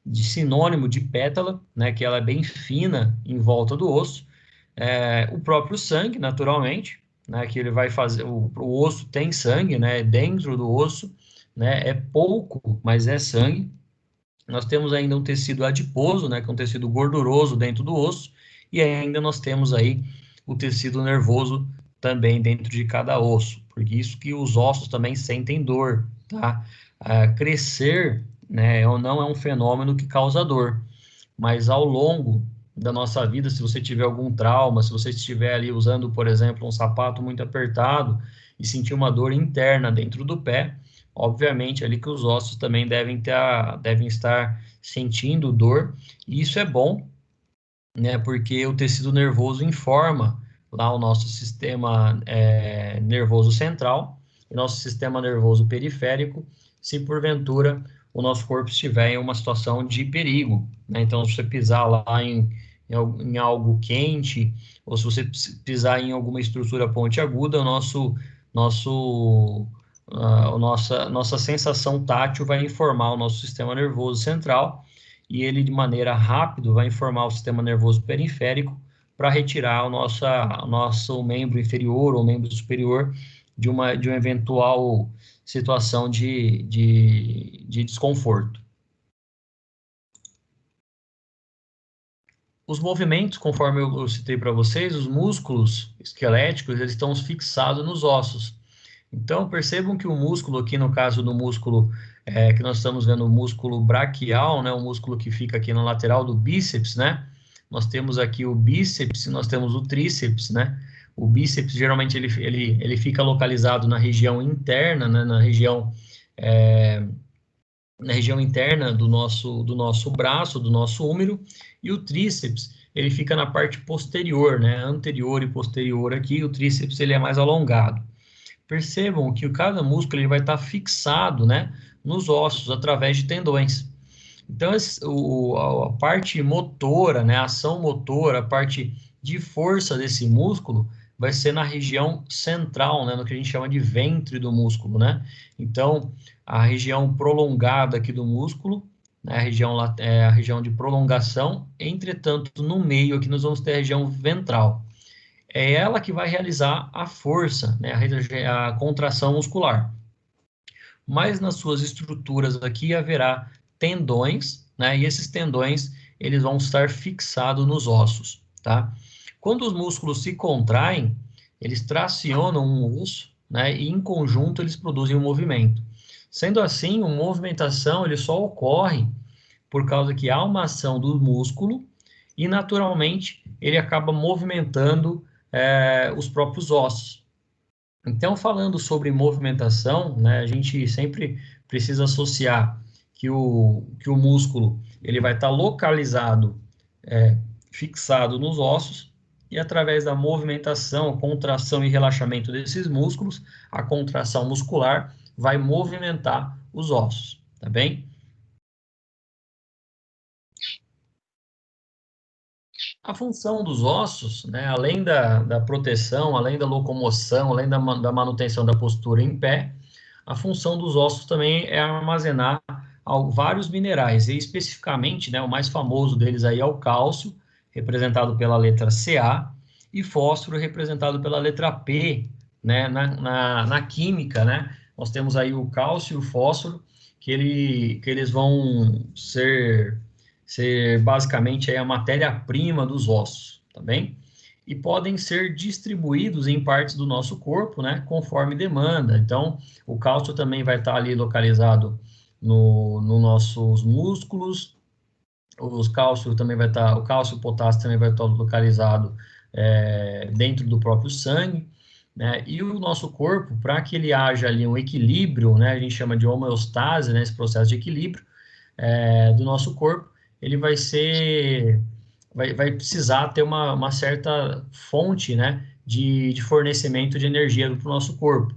de sinônimo de pétala, né? Que ela é bem fina em volta do osso. O próprio sangue, naturalmente, né? Que ele vai fazer, o osso tem sangue, né? Dentro do osso, né? É pouco, mas é sangue. Nós temos ainda um tecido adiposo, né, que é um tecido gorduroso dentro do osso, e ainda nós temos aí o tecido nervoso também dentro de cada osso, porque isso que os ossos também sentem dor, tá? Crescer, né, não é um fenômeno que causa dor, mas ao longo da nossa vida, se você tiver algum trauma, se você estiver ali usando, por exemplo, um sapato muito apertado e sentir uma dor interna dentro do pé, obviamente ali que os ossos também devem estar sentindo dor, e isso é bom, né, porque o tecido nervoso informa lá o nosso sistema nervoso central e nosso sistema nervoso periférico, se porventura o nosso corpo estiver em uma situação de perigo, né? Então, se você pisar lá em algo quente, ou se você pisar em alguma estrutura pontiaguda, nossa sensação tátil vai informar o nosso sistema nervoso central, e ele, de maneira rápida, vai informar o sistema nervoso periférico para retirar o nosso membro inferior ou membro superior de uma eventual situação de desconforto. Os movimentos, conforme eu citei para vocês, os músculos esqueléticos, eles estão fixados nos ossos. Então, percebam que o músculo aqui, no caso do músculo que nós estamos vendo, o músculo braquial, né, o músculo que fica aqui na lateral do bíceps, né? Nós temos aqui o bíceps e nós temos o tríceps, né? O bíceps, geralmente, ele fica localizado na região interna, né, na região interna do nosso braço, do nosso húmero, e o tríceps, ele fica na parte posterior, né? Anterior e posterior aqui, o tríceps ele é mais alongado. Percebam que cada músculo ele vai estar fixado, né, nos ossos através de tendões. Então, a parte motora, né, a ação motora, a parte de força desse músculo vai ser na região central, né, no que a gente chama de ventre do músculo, né? Então, a região prolongada aqui do músculo, né, a região de prolongação, entretanto, no meio aqui nós vamos ter a região ventral. É ela que vai realizar a força, né, a contração muscular. Mas nas suas estruturas aqui haverá tendões, né, e esses tendões eles vão estar fixados nos ossos, tá? Quando os músculos se contraem, eles tracionam um osso, né, e em conjunto eles produzem um movimento. Sendo assim, uma movimentação ele só ocorre por causa que há uma ação do músculo e, naturalmente, ele acaba movimentando os próprios ossos. Então, falando sobre movimentação, né, a gente sempre precisa associar que o músculo ele vai estar localizado, fixado nos ossos, e através da movimentação, contração e relaxamento desses músculos, a contração muscular vai movimentar os ossos, tá bem? A função dos ossos, né, além da proteção, além da locomoção, além da manutenção da postura em pé, a função dos ossos também é armazenar vários minerais, e especificamente, né, o mais famoso deles aí é o cálcio, representado pela letra Ca, e fósforo, representado pela letra P, né, na química, né, nós temos aí o cálcio e o fósforo, que eles vão ser basicamente aí a matéria-prima dos ossos, tá bem? E podem ser distribuídos em partes do nosso corpo, né, conforme demanda. Então, o cálcio também vai estar ali localizado nos nossos músculos, os cálcio também vai estar, o cálcio e o potássio também vai estar localizado dentro do próprio sangue, né? E o nosso corpo, para que ele haja ali um equilíbrio, né? A gente chama de homeostase, né? Esse processo de equilíbrio do nosso corpo, ele vai precisar ter uma certa fonte, né? De fornecimento de energia para o nosso corpo.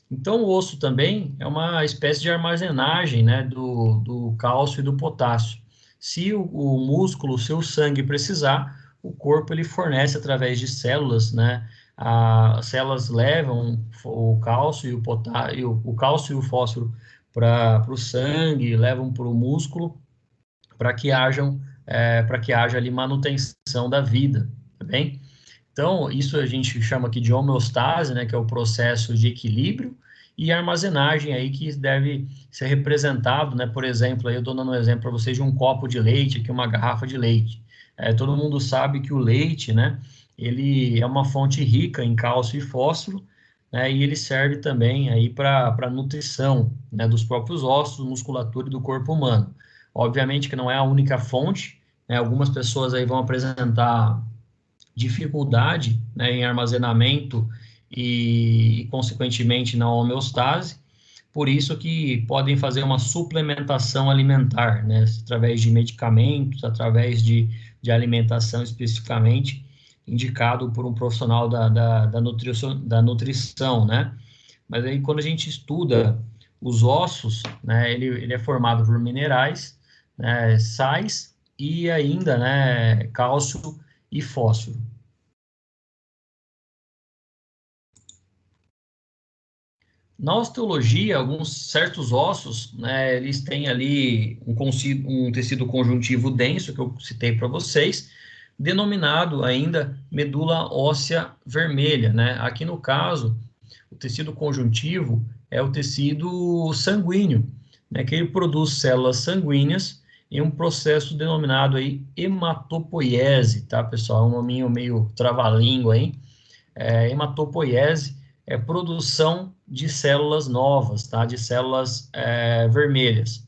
Então, o osso também é uma espécie de armazenagem, né, do cálcio e do potássio. Se o músculo, se o sangue precisar, o corpo ele fornece através de células, né? As células levam o cálcio e o potássio, o cálcio e o fósforo para o sangue, levam para o músculo, para que para que haja ali manutenção da vida, tá bem? Então, isso a gente chama aqui de homeostase, né, que é o processo de equilíbrio, e armazenagem aí que deve ser representado, né, por exemplo, aí eu estou dando um exemplo para vocês de um copo de leite, aqui uma garrafa de leite. Todo mundo sabe que o leite, né, ele é uma fonte rica em cálcio e fósforo, né, e ele serve também aí para nutrição, né, dos próprios ossos, musculatura e do corpo humano. Obviamente que não é a única fonte, né, algumas pessoas aí vão apresentar dificuldade, né, em armazenamento consequentemente, na homeostase. Por isso que podem fazer uma suplementação alimentar, né, através de medicamentos, através de alimentação especificamente, indicado por um profissional da nutrição, né? Mas aí, quando a gente estuda os ossos, né, ele é formado por minerais, né, sais e ainda, né, cálcio e fósforo. Na osteologia, alguns certos ossos, né, eles têm ali um tecido conjuntivo denso, que eu citei para vocês, denominado ainda medula óssea vermelha, né? Aqui no caso, o tecido conjuntivo é o tecido sanguíneo, né, que ele produz células sanguíneas em um processo denominado aí hematopoiese, tá, pessoal? É um nominho meio trava-língua aí. Hematopoiese é produção de células novas, tá? De células vermelhas.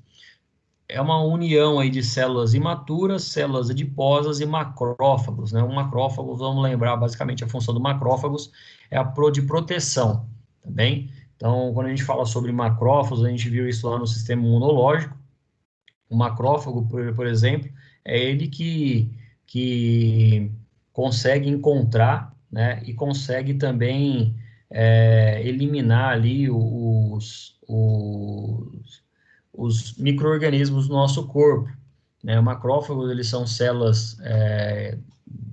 É uma união aí de células imaturas, células adiposas e macrófagos, né? O macrófago, vamos lembrar, basicamente a função do macrófagos é a de proteção, tá bem? Então, quando a gente fala sobre macrófagos, a gente viu isso lá no sistema imunológico. O macrófago, por exemplo, é ele que consegue encontrar, né, e consegue também eliminar ali os micro-organismos do nosso corpo, né? Macrófagos, eles são células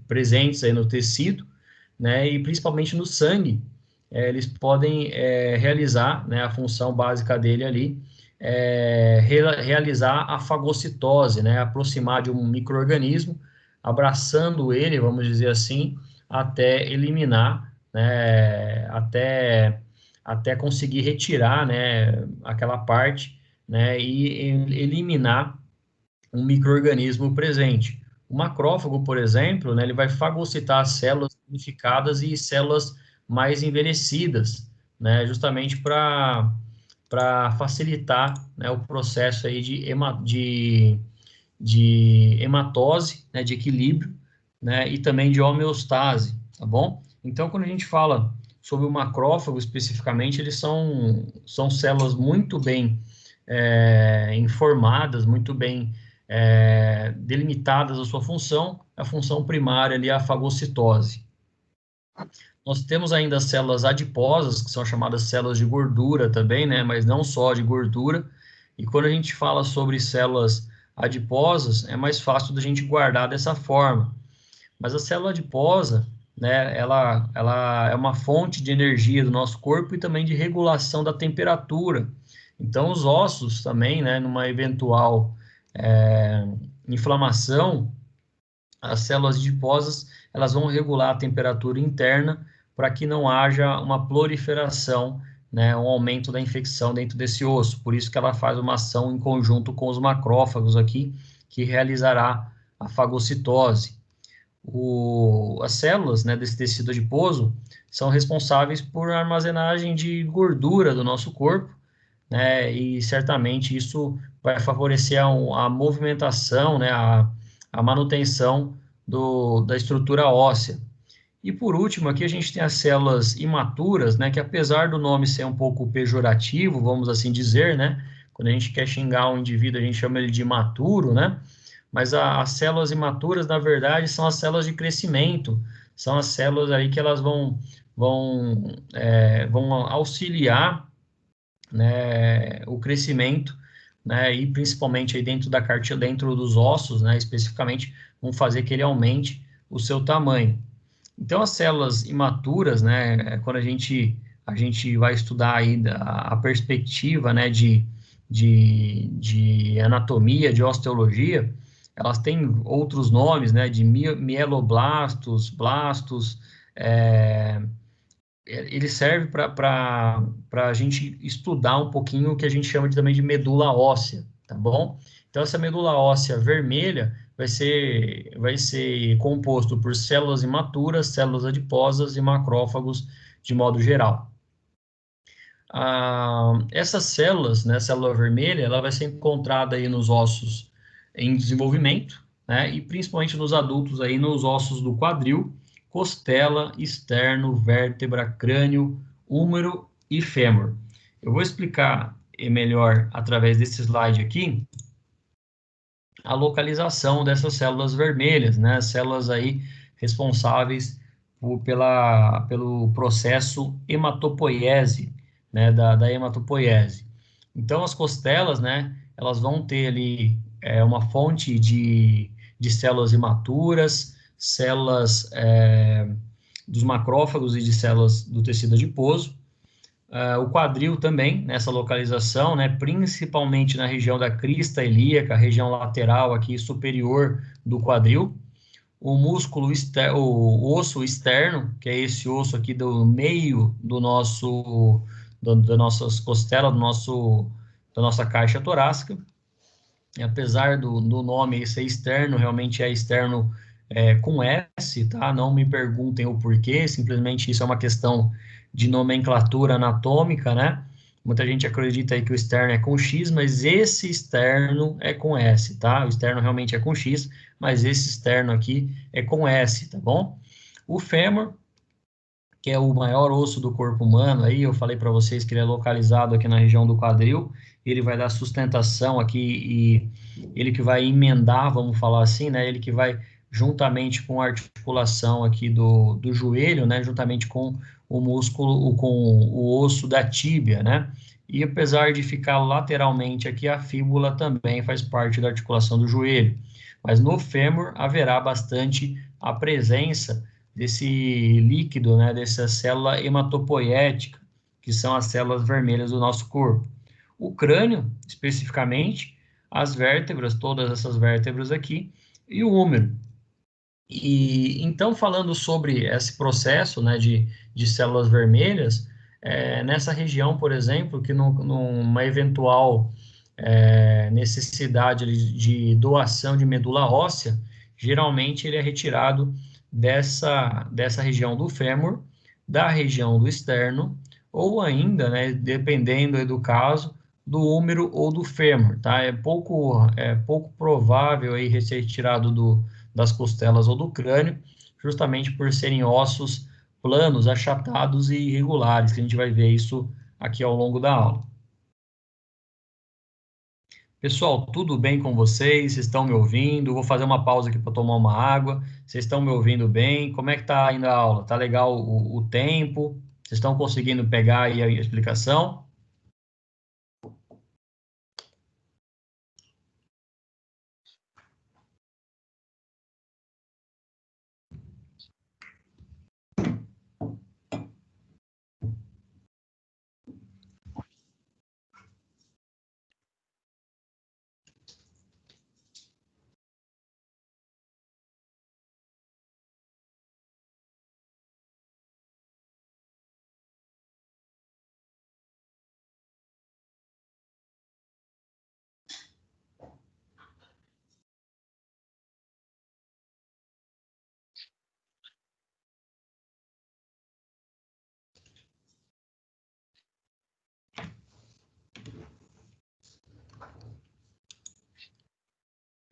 presentes aí no tecido, né, e principalmente no sangue, eles podem realizar, né, a função básica dele ali, realizar a fagocitose, né, aproximar de um micro-organismo, abraçando ele, vamos dizer assim, até eliminar, né, até conseguir retirar, né, aquela parte, né, e eliminar um micro-organismo presente. O macrófago, por exemplo, né, ele vai fagocitar as células danificadas e células mais envelhecidas, né, justamente para facilitar, né, o processo aí de hematose, né, de equilíbrio, né, e também de homeostase, tá bom? Então, quando a gente fala sobre o macrófago especificamente, eles são células muito bem informadas, muito bem delimitadas a sua função, a função primária ali é a fagocitose. Nós temos ainda as células adiposas, que são chamadas células de gordura também, né? Mas não só de gordura. E quando a gente fala sobre células adiposas, é mais fácil da gente guardar dessa forma. Mas a célula adiposa, né, ela é uma fonte de energia do nosso corpo e também de regulação da temperatura. Então, os ossos também, né, numa eventual inflamação, as células adiposas, elas vão regular a temperatura interna para que não haja uma proliferação, né, um aumento da infecção dentro desse osso. Por isso que ela faz uma ação em conjunto com os macrófagos aqui, que realizará a fagocitose. As células, né, desse tecido adiposo são responsáveis por armazenagem de gordura do nosso corpo, né, e certamente isso vai favorecer a movimentação, né, a manutenção da estrutura óssea. E por último, aqui a gente tem as células imaturas, né, que apesar do nome ser um pouco pejorativo, vamos assim dizer, né, quando a gente quer xingar um indivíduo, a gente chama ele de imaturo, né, mas as células imaturas, na verdade, são as células de crescimento, são as células aí que elas vão auxiliar, né, o crescimento, né, e principalmente aí dentro da cartilagem, dentro dos ossos, né, especificamente, vão fazer que ele aumente o seu tamanho. Então, as células imaturas, né, quando a gente vai estudar aí a perspectiva, né, de anatomia, de osteologia, elas têm outros nomes, né, de mieloblastos, blastos, é, ele serve para a gente estudar um pouquinho o que a gente chama também de medula óssea, tá bom? Então, essa medula óssea vermelha vai ser composto por células imaturas, células adiposas e macrófagos de modo geral. Essas células, né, célula vermelha, ela vai ser encontrada aí nos ossos em desenvolvimento, né, e principalmente nos adultos aí nos ossos do quadril, costela, externo, vértebra, crânio, húmero e fêmur. Eu vou explicar melhor através desse slide aqui a localização dessas células vermelhas, né, células aí responsáveis pelo processo hematopoiese, né, da hematopoiese. Então, as costelas, né, elas vão ter ali uma fonte de células imaturas, células dos macrófagos e de células do tecido adiposo. O quadril também, nessa localização, né, principalmente na região da crista ilíaca, região lateral aqui superior do quadril. O músculo externo, o osso externo, que é esse osso aqui do meio da nossas costelas, da nossa caixa torácica. E apesar do nome ser externo, realmente é externo com S, tá? Não me perguntem o porquê, simplesmente isso é uma questão de nomenclatura anatômica, né? Muita gente acredita aí que o externo é com X, mas esse externo é com S, tá? O externo realmente é com X, mas esse externo aqui é com S, tá bom? O fêmur, que é o maior osso do corpo humano, aí eu falei para vocês que ele é localizado aqui na região do quadril, ele vai dar sustentação aqui e ele que vai emendar, vamos falar assim, né? Ele que vai juntamente com a articulação aqui do joelho, né? Juntamente com o músculo, com o osso da tíbia, né? E apesar de ficar lateralmente aqui, a fíbula também faz parte da articulação do joelho. Mas no fêmur haverá bastante a presença desse líquido, né, dessa célula hematopoética, que são as células vermelhas do nosso corpo. O crânio, especificamente, as vértebras, todas essas vértebras aqui, e o úmero. E então, falando sobre esse processo, né, de células vermelhas, nessa região, por exemplo, que numa eventual necessidade de doação de medula óssea, geralmente ele é retirado dessa região do fêmur, da região do externo, ou ainda, né, dependendo do caso, do úmero ou do fêmur, tá? É pouco provável aí ser retirado das costelas ou do crânio, justamente por serem ossos planos, achatados e irregulares, que a gente vai ver isso aqui ao longo da aula. Pessoal, tudo bem com vocês? Vocês estão me ouvindo? Vou fazer uma pausa aqui para tomar uma água. Vocês estão me ouvindo bem? Como é que está indo a aula? Tá legal o tempo? Vocês estão conseguindo pegar aí a explicação?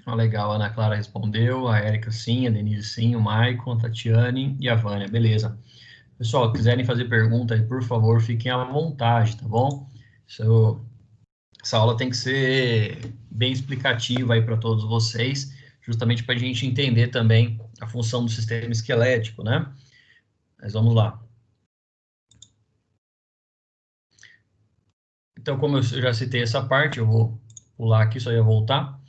Ah, legal, a Ana Clara respondeu, a Érica sim, a Denise sim, o Maicon, a Tatiane e a Vânia, beleza. Pessoal, quiserem fazer pergunta aí, por favor, fiquem à vontade, tá bom? Isso, essa aula tem que ser bem explicativa aí para todos vocês, justamente para a gente entender também a função do sistema esquelético, né? Mas vamos lá. Então, como eu já citei essa parte, eu vou pular aqui, só ia voltar.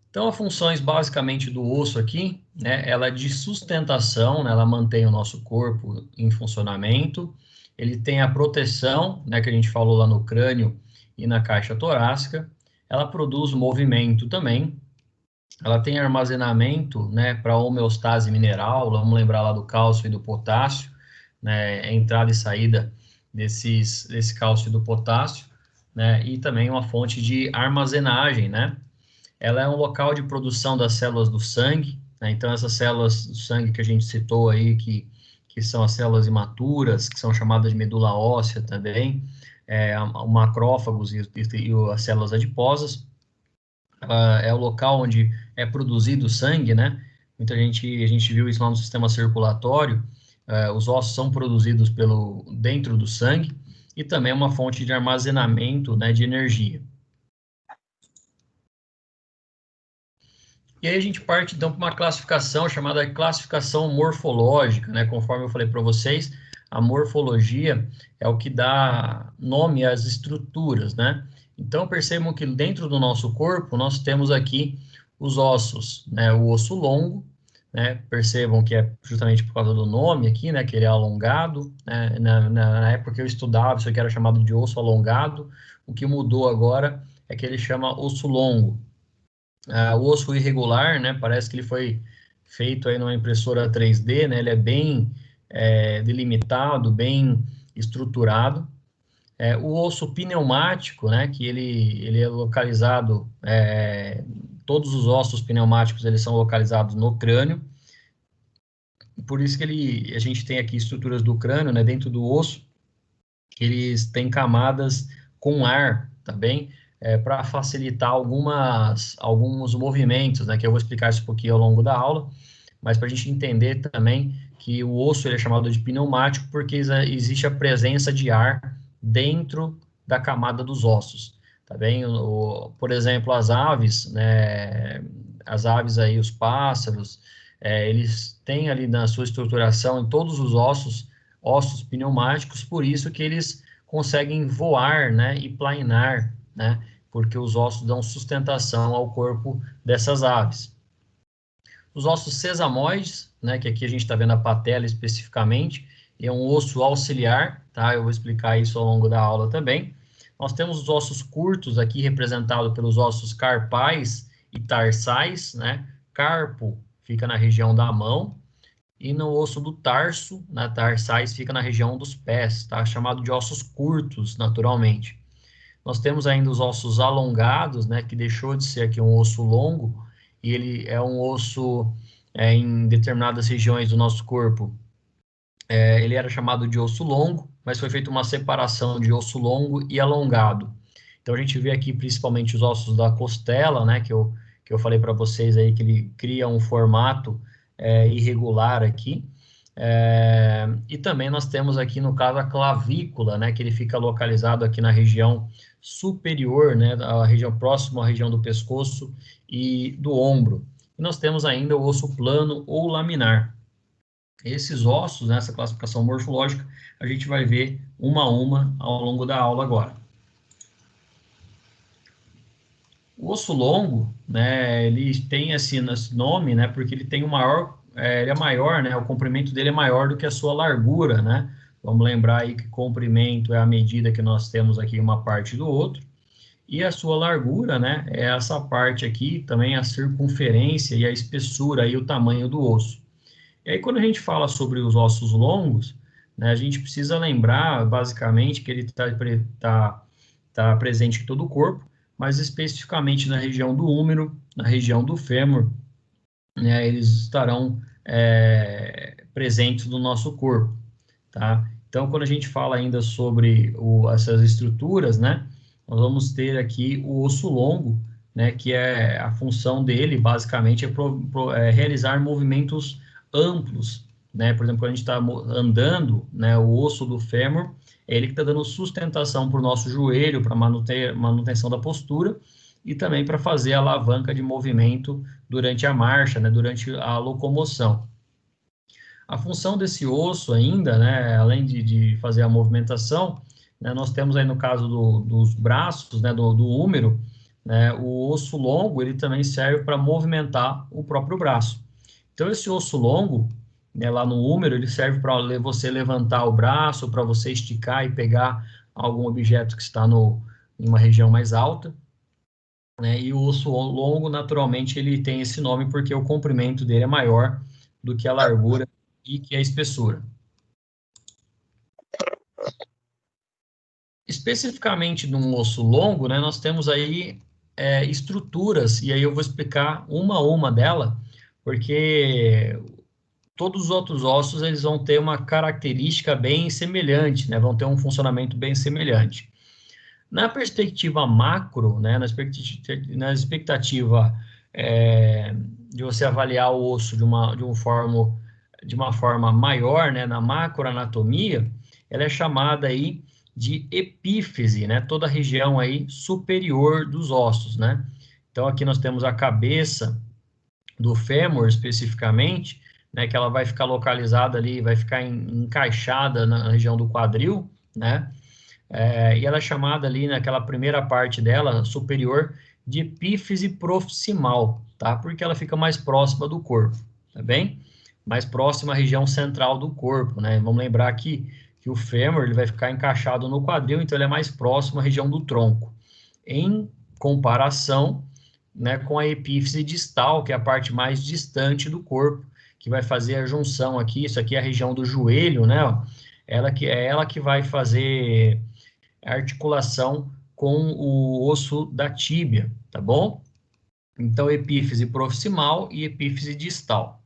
Então, as funções basicamente do osso aqui, né, ela é de sustentação, né, ela mantém o nosso corpo em funcionamento, ele tem a proteção, né, que a gente falou lá no crânio e na caixa torácica, ela produz movimento também, ela tem armazenamento, né, para homeostase mineral, vamos lembrar lá do cálcio e do potássio, né, entrada e saída desse cálcio e do potássio, né, e também uma fonte de armazenagem, né, ela é um local de produção das células do sangue, né? Então essas células do sangue que a gente citou aí, que são as células imaturas, que são chamadas de medula óssea também, o macrófagos e as células adiposas, é o local onde é produzido o sangue, né? A gente viu isso lá no sistema circulatório, os ossos são produzidos dentro do sangue, e também é uma fonte de armazenamento, né, de energia. E aí a gente parte então para uma classificação chamada classificação morfológica, né? Conforme eu falei para vocês, a morfologia é o que dá nome às estruturas, né? Então percebam que dentro do nosso corpo nós temos aqui os ossos, né? O osso longo, né? Percebam que é justamente por causa do nome aqui, né? Que ele é alongado, né? Na época que eu estudava, isso aqui era chamado de osso alongado. O que mudou agora é que ele chama osso longo. O osso irregular, né, parece que ele foi feito aí numa impressora 3D, né, ele é bem delimitado, bem estruturado. O osso pneumático, né, que ele é localizado, todos os ossos pneumáticos eles são localizados no crânio, por isso que a gente tem aqui estruturas do crânio, né, dentro do osso, que eles têm camadas com ar, tá bem? Para facilitar alguns movimentos, né? Que eu vou explicar isso um pouquinho ao longo da aula, mas para a gente entender também que o osso ele é chamado de pneumático porque existe a presença de ar dentro da camada dos ossos, tá bem? Por exemplo, as aves, né? As aves aí, os pássaros, eles têm ali na sua estruturação em todos os ossos pneumáticos, por isso que eles conseguem voar, né, e planar, né, porque os ossos dão sustentação ao corpo dessas aves. Os ossos sesamoides, né, que aqui a gente está vendo a patela especificamente, é um osso auxiliar, tá? Eu vou explicar isso ao longo da aula também. Nós temos os ossos curtos aqui representados pelos ossos carpais e tarsais, né? Carpo fica na região da mão, e no osso do tarso, na tarsais, fica na região dos pés, tá? Chamado de ossos curtos, naturalmente. Nós temos ainda os ossos alongados, né? Que deixou de ser aqui um osso longo, e ele é um osso em determinadas regiões do nosso corpo. Ele era chamado de osso longo, mas foi feita uma separação de osso longo e alongado. Então a gente vê aqui principalmente os ossos da costela, né? Que eu falei para vocês aí que ele cria um formato irregular aqui. E também nós temos aqui, no caso, a clavícula, né, que ele fica localizado aqui na região superior, né, a região próxima à região do pescoço e do ombro. E nós temos ainda o osso plano ou laminar. Esses ossos, nessa classificação morfológica, a gente vai ver uma a uma ao longo da aula agora. O osso longo, né, ele tem esse nome, né, porque ele tem ele é maior, né, o comprimento dele é maior do que a sua largura, né. Vamos lembrar aí que comprimento é a medida que nós temos aqui uma parte do outro, e a sua largura, né, é essa parte aqui, também a circunferência e a espessura e o tamanho do osso. E aí quando a gente fala sobre os ossos longos, né, a gente precisa lembrar, basicamente, que ele tá presente em todo o corpo, mas especificamente na região do úmero, na região do fêmur, né, eles estarão presentes no nosso corpo, tá? Então, quando a gente fala ainda sobre essas estruturas, né, nós vamos ter aqui o osso longo, né, que é a função dele, basicamente, é realizar movimentos amplos, né, por exemplo, quando a gente está andando, né, o osso do fêmur, é ele que está dando sustentação para o nosso joelho, para manutenção da postura, e também para fazer a alavanca de movimento durante a marcha, né, durante a locomoção. A função desse osso ainda, né, além de fazer a movimentação, né, nós temos aí no caso dos braços, né, do húmero, né, o osso longo, ele também serve para movimentar o próprio braço. Então, esse osso longo, né, lá no húmero, ele serve para você levantar o braço, para você esticar e pegar algum objeto que está em uma região mais alta, né, e o osso longo, naturalmente, ele tem esse nome porque o comprimento dele é maior do que a largura e que a espessura. Especificamente no osso longo, né, nós temos aí estruturas, e aí eu vou explicar uma a uma dela, porque todos os outros ossos eles vão ter uma característica bem semelhante, né, vão ter um funcionamento bem semelhante. Na perspectiva macro, né, na expectativa de você avaliar o osso de uma forma maior, né, na macroanatomia, ela é chamada aí de epífise, né, toda a região aí superior dos ossos, né. Então, aqui nós temos a cabeça do fêmur, especificamente, né, que ela vai ficar localizada ali, vai ficar encaixada na região do quadril, né, e ela é chamada ali naquela primeira parte dela, superior, de epífise proximal, tá? Porque ela fica mais próxima do corpo, tá bem? Mais próxima à região central do corpo, né? Vamos lembrar que o fêmur ele vai ficar encaixado no quadril, então ele é mais próximo à região do tronco. Em comparação, né, com a epífise distal, que é a parte mais distante do corpo, que vai fazer a junção aqui, isso aqui é a região do joelho, né? Ela que vai fazer articulação com o osso da tíbia, tá bom? Então, epífise proximal e epífise distal.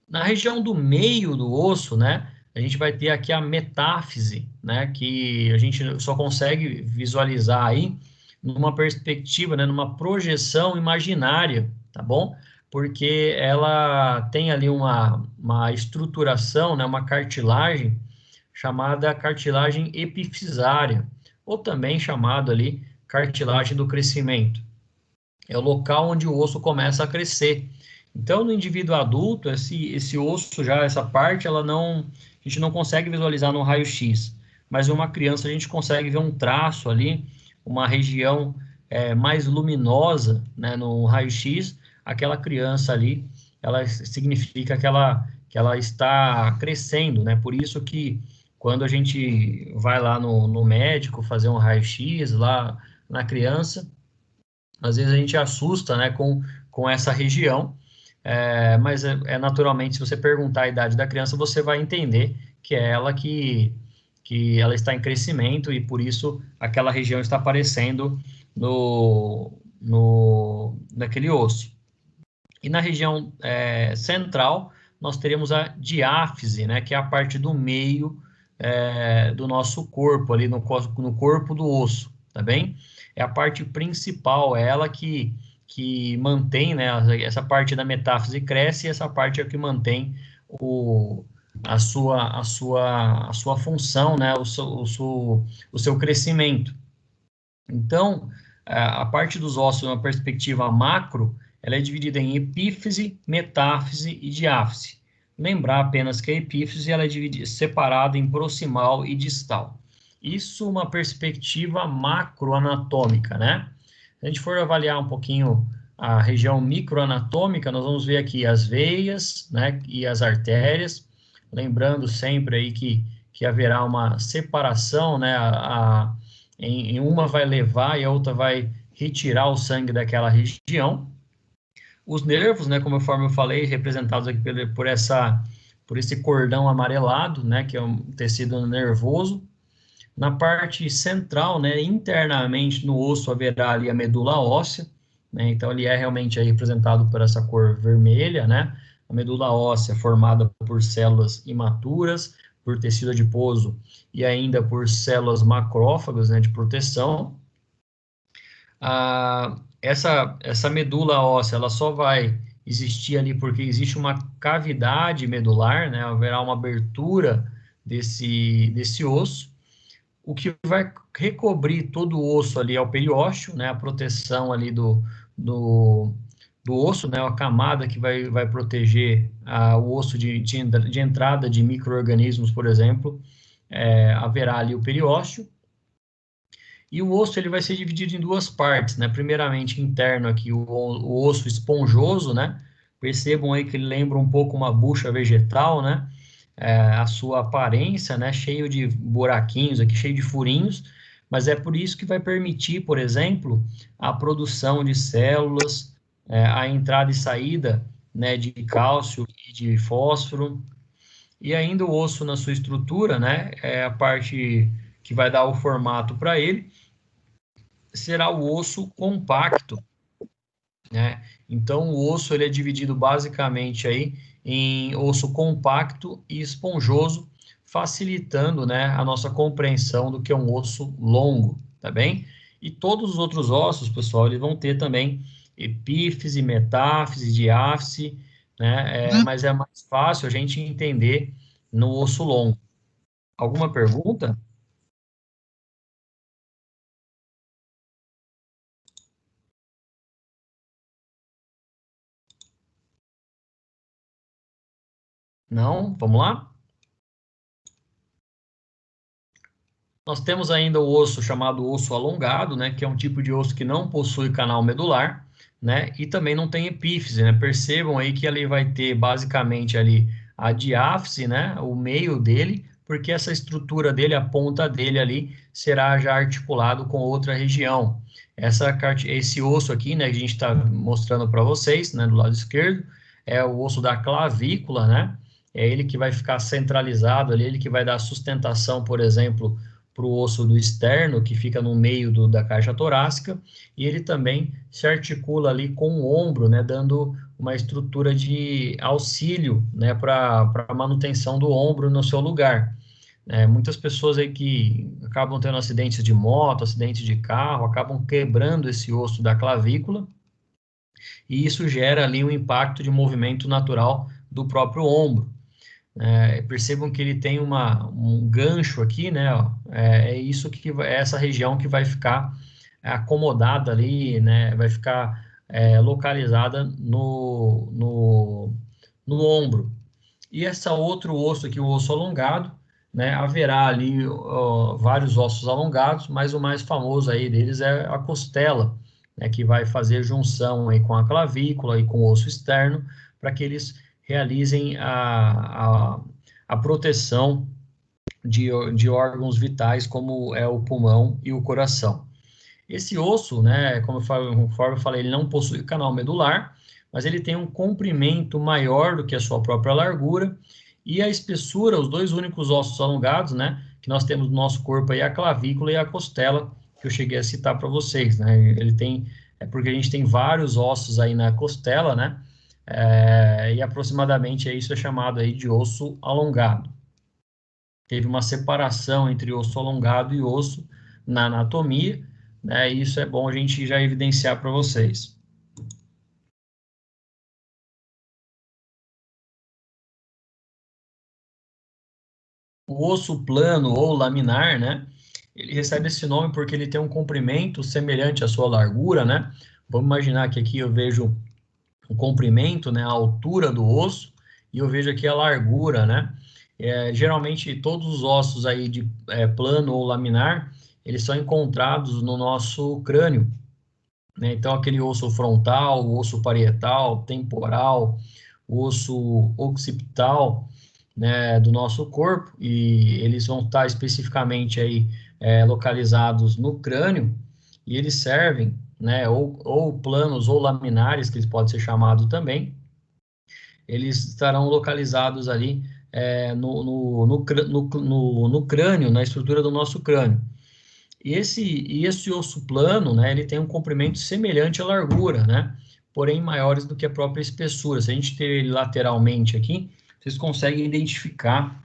Na região do meio do osso, né, a gente vai ter aqui a metáfise, né, que a gente só consegue visualizar aí numa perspectiva, né, numa projeção imaginária, tá bom? Porque ela tem ali uma estruturação, né, uma cartilagem chamada cartilagem epifisária, ou também chamado ali cartilagem do crescimento. É o local onde o osso começa a crescer. Então, no indivíduo adulto, esse osso já, essa parte, a gente não consegue visualizar no raio-x, mas em uma criança a gente consegue ver um traço ali, uma região mais luminosa, né, no raio-x, aquela criança ali, ela significa que ela está crescendo, né? Por isso que quando a gente vai lá no médico fazer um raio-x lá na criança, às vezes a gente assusta, né, com essa região, mas naturalmente, se você perguntar a idade da criança, você vai entender que é ela que ela está em crescimento e por isso aquela região está aparecendo naquele osso. E na região central, nós teremos a diáfise, né, que é a parte do meio do nosso corpo, ali no corpo do osso, tá bem? É a parte principal, é ela que mantém, né, essa parte da metáfise cresce e essa parte é o que mantém a sua função, né, o seu crescimento. Então, a parte dos ossos, numa perspectiva macro, ela é dividida em epífise, metáfise e diáfise. Lembrar apenas que a epífise ela é separada em proximal e distal. Isso uma perspectiva macroanatômica, né? Se a gente for avaliar um pouquinho a região microanatômica, nós vamos ver aqui as veias, né, e as artérias. Lembrando sempre aí que haverá uma separação, né, em uma vai levar e a outra vai retirar o sangue daquela região. Os nervos, né, conforme eu falei, representados aqui por esse cordão amarelado, né, que é um tecido nervoso. Na parte central, né, internamente no osso haverá ali a medula óssea, né, então ele é realmente aí representado por essa cor vermelha, né, a medula óssea formada por células imaturas, por tecido adiposo e ainda por células macrófagas, né, de proteção. essa medula óssea, ela só vai existir ali porque existe uma cavidade medular, né? Haverá uma abertura desse osso. O que vai recobrir todo o osso ali é o periósteo, né? A proteção ali do, do osso, né? A camada que vai proteger o osso de entrada de micro-organismos, por exemplo, haverá ali o periósteo. E o osso ele vai ser dividido em duas partes, né? Primeiramente, interno aqui, o osso esponjoso, né? Percebam aí que ele lembra um pouco uma bucha vegetal, né? A sua aparência, né? Cheio de buraquinhos aqui, cheio de furinhos, mas é por isso que vai permitir, por exemplo, a produção de células, a entrada e saída, né? De cálcio e de fósforo. E ainda o osso na sua estrutura, né? É a parte que vai dar o formato para ele será o osso compacto, né? Então, o osso ele é dividido basicamente aí em osso compacto e esponjoso, facilitando, né, a nossa compreensão do que é um osso longo, tá bem? E todos os outros ossos, pessoal, eles vão ter também epífise, metáfise, diáfise, né? Mas é mais fácil a gente entender no osso longo. Alguma pergunta? Não? Vamos lá? Nós temos ainda o osso chamado osso alongado, né, que é um tipo de osso que não possui canal medular, né, e também não tem epífise, né. Percebam aí que ele vai ter basicamente ali a diáfise, né, o meio dele, porque essa estrutura dele, a ponta dele ali, será já articulado com outra região. Esse osso aqui, né, que a gente está mostrando para vocês, né, do lado esquerdo, é o osso da clavícula, né, é ele que vai ficar centralizado ali, ele que vai dar sustentação, por exemplo, para o osso do externo, que fica no meio da caixa torácica, e ele também se articula ali com o ombro, né, dando uma estrutura de auxílio, né, para a manutenção do ombro no seu lugar. Muitas pessoas aí que acabam tendo acidentes de moto, acidentes de carro, acabam quebrando esse osso da clavícula, e isso gera ali um impacto de movimento natural do próprio ombro. Percebam que ele tem um gancho aqui, né? Ó, é isso que é essa região que vai ficar acomodada ali, né? Vai ficar localizada no ombro. E esse outro osso aqui, o osso alongado, né? Haverá ali vários ossos alongados, mas o mais famoso aí deles é a costela, né? Que vai fazer junção aí com a clavícula e com o osso externo, para que eles realizem a proteção de órgãos vitais, como é o pulmão e o coração. Esse osso, né, conforme eu falei, ele não possui canal medular, mas ele tem um comprimento maior do que a sua própria largura, e a espessura, os dois únicos ossos alongados, né, que nós temos no nosso corpo aí, a clavícula e a costela, que eu cheguei a citar para vocês, né, porque a gente tem vários ossos aí na costela, né, e aproximadamente isso é chamado aí de osso alongado. Teve uma separação entre osso alongado e osso na anatomia, né? E isso é bom a gente já evidenciar para vocês. O osso plano ou laminar, né? Ele recebe esse nome porque ele tem um comprimento semelhante à sua largura, né? Vamos imaginar que aqui eu vejo o comprimento, né? A altura do osso e eu vejo aqui a largura, né? Geralmente todos os ossos aí de plano ou laminar, eles são encontrados no nosso crânio, né? Então aquele osso frontal, o osso parietal, temporal, o osso occipital, né, do nosso corpo, e eles vão estar especificamente aí localizados no crânio, e eles servem, né, ou planos ou laminares, que eles podem ser chamados também, eles estarão localizados ali no crânio, na estrutura do nosso crânio. E esse osso plano, né, ele tem um comprimento semelhante à largura, né, porém maiores do que a própria espessura. Se a gente ter ele lateralmente aqui, vocês conseguem identificar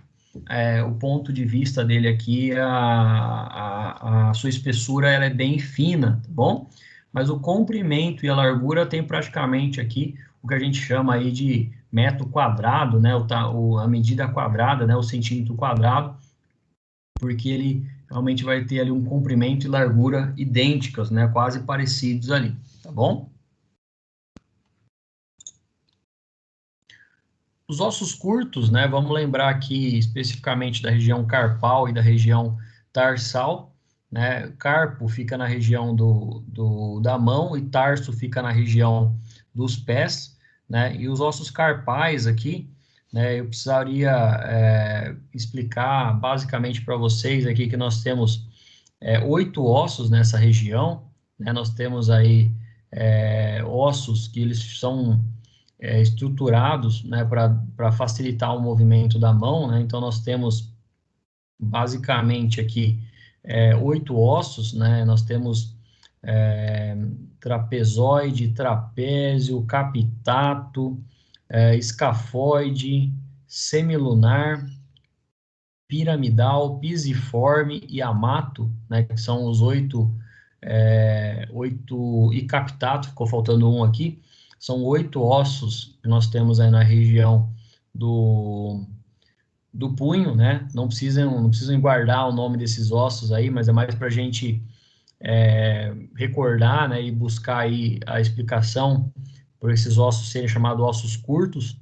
o ponto de vista dele aqui, a sua espessura ela é bem fina, tá bom? mas o comprimento e a largura tem praticamente aqui o que a gente chama aí de metro quadrado, né, a medida quadrada, né, o centímetro quadrado, porque ele realmente vai ter ali um comprimento e largura idênticos, né, quase parecidos ali, tá bom? Os ossos curtos, né, vamos lembrar aqui especificamente da região carpal e da região tarsal, né, carpo fica na região da mão e tarso fica na região dos pés, né, e os ossos carpais aqui, né, eu precisaria explicar basicamente para vocês aqui que nós temos 8 ossos nessa região, né, nós temos aí ossos que eles são estruturados, né, para facilitar o movimento da mão, né? Então nós temos basicamente aqui 8 ossos, né? Nós temos trapezoide, trapézio, capitato, escafoide, semilunar, piramidal, pisiforme e amato, né? Que são os 8 e capitato, ficou faltando um aqui. São 8 ossos que nós temos aí na região do punho, né? Não precisam guardar o nome desses ossos aí, mas é mais para a gente recordar, né? E buscar aí a explicação por esses ossos serem chamados ossos curtos,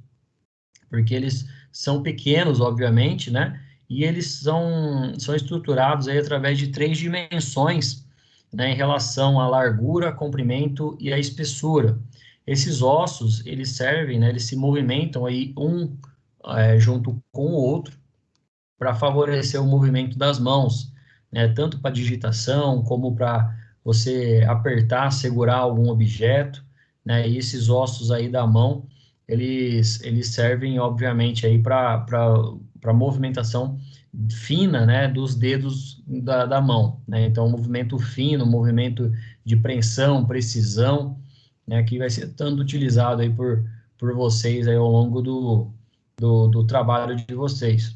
porque eles são pequenos, obviamente, né? E eles são estruturados aí através de 3 dimensões, né, em relação à largura, comprimento e à espessura. Esses ossos, eles servem, né, eles se movimentam aí junto com o outro para favorecer o movimento das mãos, né, tanto para digitação como para você apertar, segurar algum objeto, né, e esses ossos aí da mão, eles servem, obviamente, aí para movimentação fina, né, dos dedos da mão, né, então movimento fino, movimento de preensão, precisão, né, que vai ser tanto utilizado aí por vocês aí ao longo do trabalho de vocês.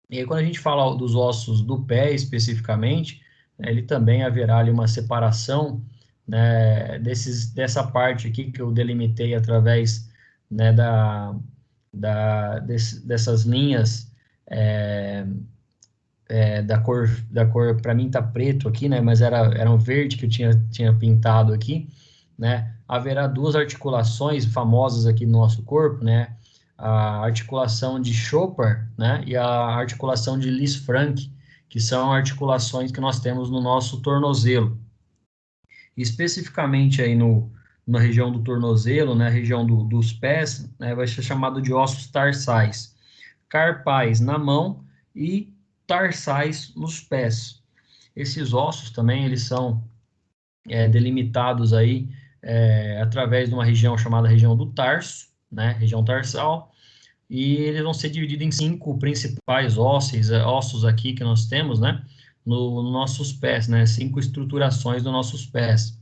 E aí, quando a gente fala dos ossos do pé especificamente, né, ele também haverá ali uma separação, né, dessa parte aqui que eu delimitei através, né, dessas linhas da cor para mim tá preto aqui, né, mas era um verde que eu tinha pintado aqui, né, haverá 2 articulações famosas aqui no nosso corpo, né, a articulação de Chopard, né, e a articulação de Lisfranc, que são articulações que nós temos no nosso tornozelo. Especificamente aí na região do tornozelo, né, região dos pés, né, vai ser chamado de ossos tarsais. Carpais na mão e tarsais nos pés. Esses ossos também, eles são delimitados aí através de uma região chamada região do tarso, né, região tarsal, e eles vão ser divididos em 5 principais ossos aqui que nós temos, né, nos nossos pés, né, 5 estruturações dos nossos pés.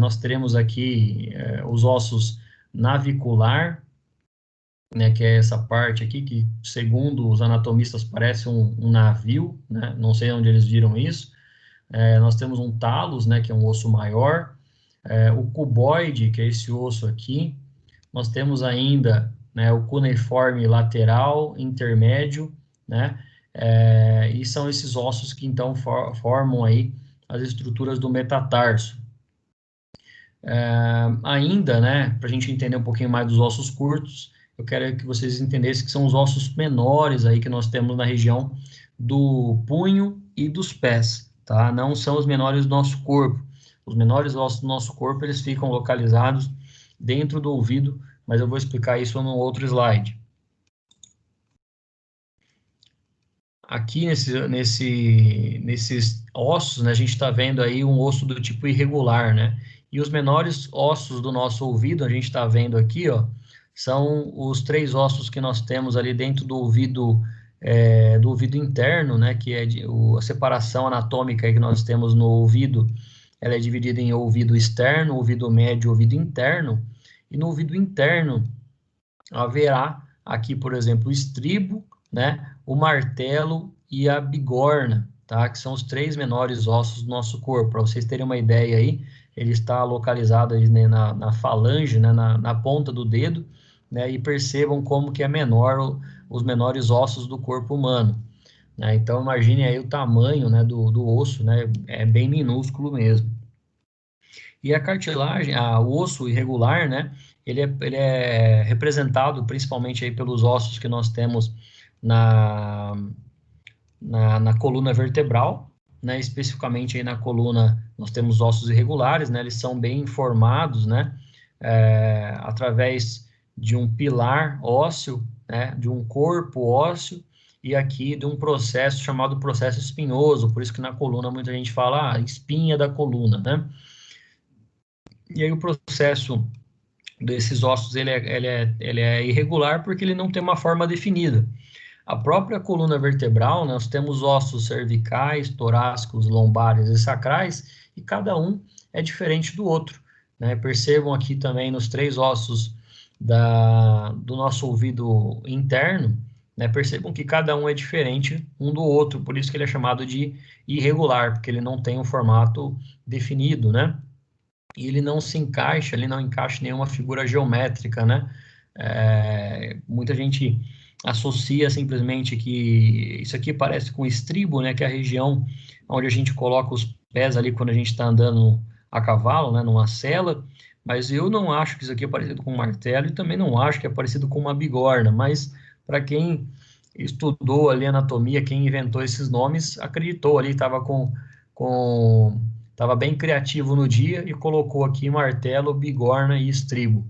Nós teremos aqui os ossos navicular, né, que é essa parte aqui, que segundo os anatomistas parece um navio, né, não sei onde eles viram isso. Nós temos um talos, né, que é um osso maior, o cuboide, que é esse osso aqui. Nós temos ainda, né, o cuneiforme lateral, intermédio, né, e são esses ossos que então formam aí as estruturas do metatarso. Ainda, né, para a gente entender um pouquinho mais dos ossos curtos, eu quero que vocês entendessem que são os ossos menores aí que nós temos na região do punho e dos pés, tá? Não são os menores do nosso corpo. Os menores ossos do nosso corpo, eles ficam localizados dentro do ouvido, mas eu vou explicar isso no outro slide. Aqui nesses ossos, né, a gente está vendo aí um osso do tipo irregular, né? E os menores ossos do nosso ouvido, a gente está vendo aqui, ó, são os 3 ossos que nós temos ali dentro do ouvido interno, né? Que é a separação anatômica que nós temos no ouvido, ela é dividida em ouvido externo, ouvido médio, ouvido interno. E no ouvido interno haverá aqui, por exemplo, o estribo, né, o martelo e a bigorna, tá? Que são os 3 menores ossos do nosso corpo. Para vocês terem uma ideia aí, ele está localizado aí, né, na falange, né, na ponta do dedo, né, e percebam como que é menor os menores ossos do corpo humano, né? Então imagine aí o tamanho, né, do osso, né, é bem minúsculo mesmo. E a cartilagem, o osso irregular, né, ele é representado principalmente aí pelos ossos que nós temos na, na coluna vertebral, né, especificamente aí na coluna nós temos ossos irregulares, né, eles são bem formados, né, através de um pilar ósseo, né, de um corpo ósseo, e aqui de um processo chamado processo espinhoso, por isso que na coluna muita gente fala, espinha da coluna, né? E aí o processo desses ossos, ele é irregular porque ele não tem uma forma definida. A própria coluna vertebral, nós temos ossos cervicais, torácicos, lombares e sacrais, e cada um é diferente do outro, né? Percebam aqui também nos 3 ossos do nosso ouvido interno, né? Percebam que cada um é diferente um do outro, por isso que ele é chamado de irregular, porque ele não tem um formato definido, né? E ele não se encaixa, ele não encaixa em nenhuma figura geométrica, né? Muita gente associa simplesmente que isso aqui parece com estribo, né? Que é a região onde a gente coloca os pés ali quando a gente está andando a cavalo, né? Numa sela. Mas eu não acho que isso aqui é parecido com um martelo e também não acho que é parecido com uma bigorna. Mas para quem estudou ali anatomia, quem inventou esses nomes, acreditou ali, com estava bem criativo no dia e colocou aqui martelo, bigorna e estribo.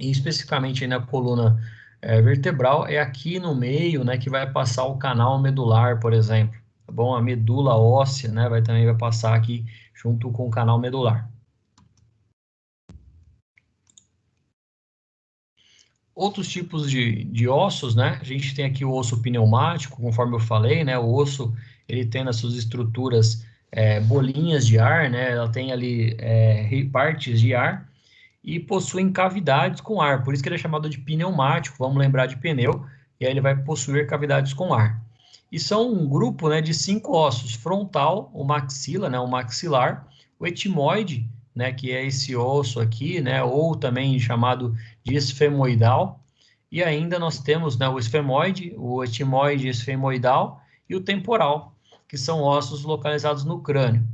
E especificamente na coluna vertebral, é aqui no meio, né, que vai passar o canal medular, por exemplo. Tá bom? A medula óssea, né, também vai passar aqui junto com o canal medular. Outros tipos de ossos, né? A gente tem aqui o osso pneumático, conforme eu falei, né? O osso, ele tem nas suas estruturas bolinhas de ar, né? Ela tem ali partes de ar e possuem cavidades com ar. Por isso que ele é chamado de pneumático, vamos lembrar de pneu, e aí ele vai possuir cavidades com ar. E são um grupo, né, de 5 ossos: frontal, o maxila, né, o maxilar, o etimoide, né, que é esse osso aqui, né, ou também chamado de esfemoidal, e ainda nós temos, né, o esfemoide, o etimoide esfemoidal e o temporal, que são ossos localizados no crânio.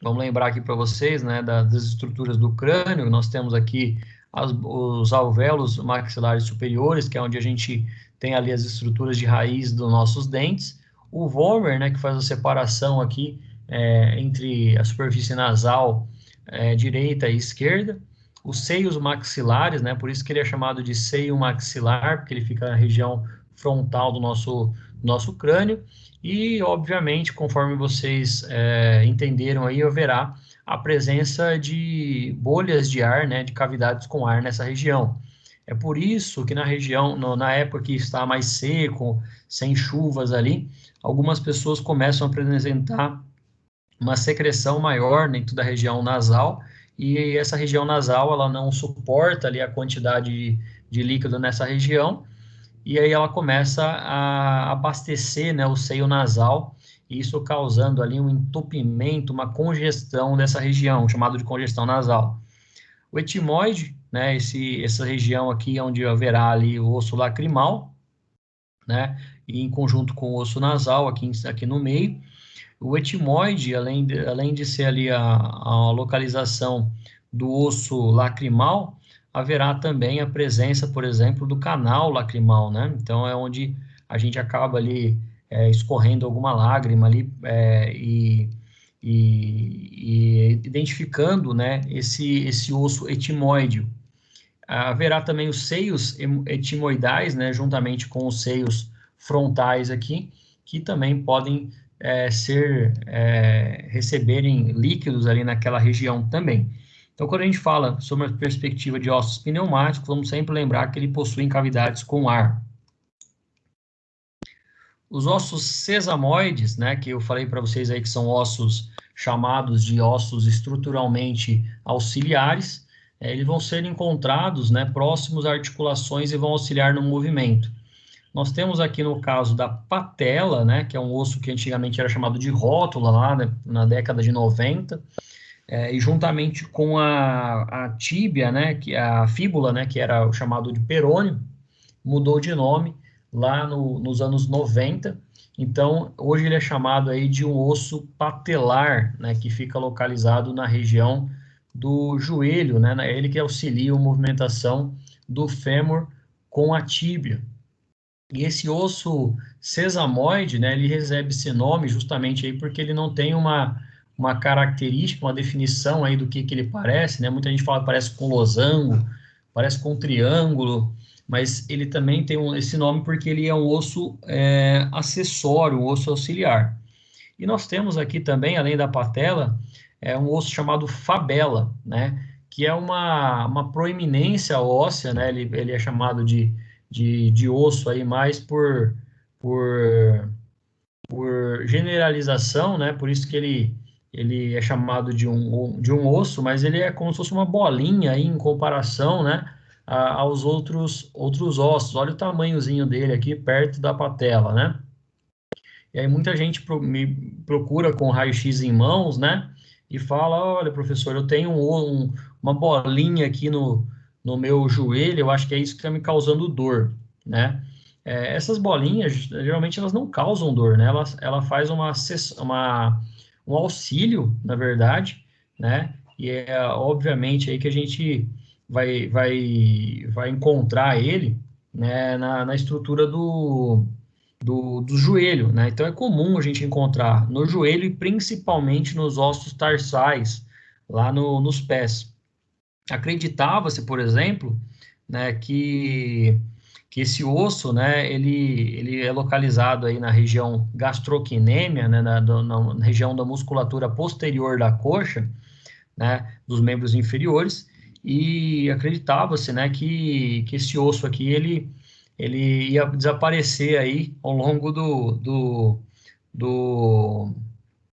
Vamos lembrar aqui para vocês, né, das estruturas do crânio. Nós temos aqui os alvéolos maxilares superiores, que é onde a gente tem ali as estruturas de raiz dos nossos dentes. O vômer, né, que faz a separação aqui entre a superfície nasal direita e esquerda. Os seios maxilares, né, por isso que ele é chamado de seio maxilar, porque ele fica na região frontal do nosso crânio. E, obviamente, conforme vocês entenderam aí, haverá a presença de bolhas de ar, né, de cavidades com ar nessa região. É por isso que na região, na época que está mais seco, sem chuvas ali, algumas pessoas começam a apresentar uma secreção maior dentro da região nasal, e essa região nasal, ela não suporta ali a quantidade de líquido nessa região, e aí ela começa a abastecer, né, o seio nasal, isso causando ali um entupimento, uma congestão dessa região, chamado de congestão nasal. O etimoide, né, essa região aqui onde haverá ali o osso lacrimal, né, e em conjunto com o osso nasal aqui no meio. O etimoide, além de ser ali a localização do osso lacrimal, haverá também a presença, por exemplo, do canal lacrimal, né? Então, é onde a gente acaba ali escorrendo alguma lágrima ali e identificando, né, esse osso etimoide. Haverá também os seios etimoidais, né, juntamente com os seios frontais aqui, que também podem receberem líquidos ali naquela região também. Então, quando a gente fala sobre a perspectiva de ossos pneumáticos, vamos sempre lembrar que ele possui cavidades com ar. Os ossos sesamoides, né, que eu falei para vocês aí que são ossos chamados de ossos estruturalmente auxiliares, eles vão ser encontrados, né, próximos a articulações e vão auxiliar no movimento. Nós temos aqui no caso da patela, né, que é um osso que antigamente era chamado de rótula, lá, né, na década de 90. e juntamente com a tíbia, né, que a fíbula, né, que era o chamado de perônio, mudou de nome lá nos anos 90. Então, hoje ele é chamado aí de um osso patelar, né, que fica localizado na região do joelho, né, ele que auxilia a movimentação do fêmur com a tíbia. E esse osso sesamoide, né, ele recebe esse nome justamente aí porque ele não tem uma característica, uma definição aí do que ele parece, né? Muita gente fala que parece com losango, parece com triângulo, mas ele também tem esse nome porque ele é um osso acessório, um osso auxiliar. E nós temos aqui também, além da patela, um osso chamado fabela, né? Que é uma proeminência óssea, né? Ele é chamado de osso aí mais por, por generalização, né? Por isso que ele é chamado de um osso, mas ele é como se fosse uma bolinha aí em comparação, né? Aos outros ossos. Olha o tamanhozinho dele aqui perto da patela, né? E aí muita gente me procura com raio-x em mãos, né? E fala, olha, professor, eu tenho uma bolinha aqui no meu joelho, eu acho que é isso que está me causando dor, né? Essas bolinhas, geralmente, elas não causam dor, né? Ela faz um auxílio, na verdade, né? E é obviamente aí que a gente vai encontrar ele, né, na estrutura do joelho, né? Então é comum a gente encontrar no joelho e principalmente nos ossos tarsais, lá nos pés. Acreditava-se, por exemplo, né, que esse osso, né, ele é localizado aí na região gastrocnêmia, né, na região da musculatura posterior da coxa, né, dos membros inferiores, e acreditava-se, né, que esse osso aqui, ele ia desaparecer aí ao longo do,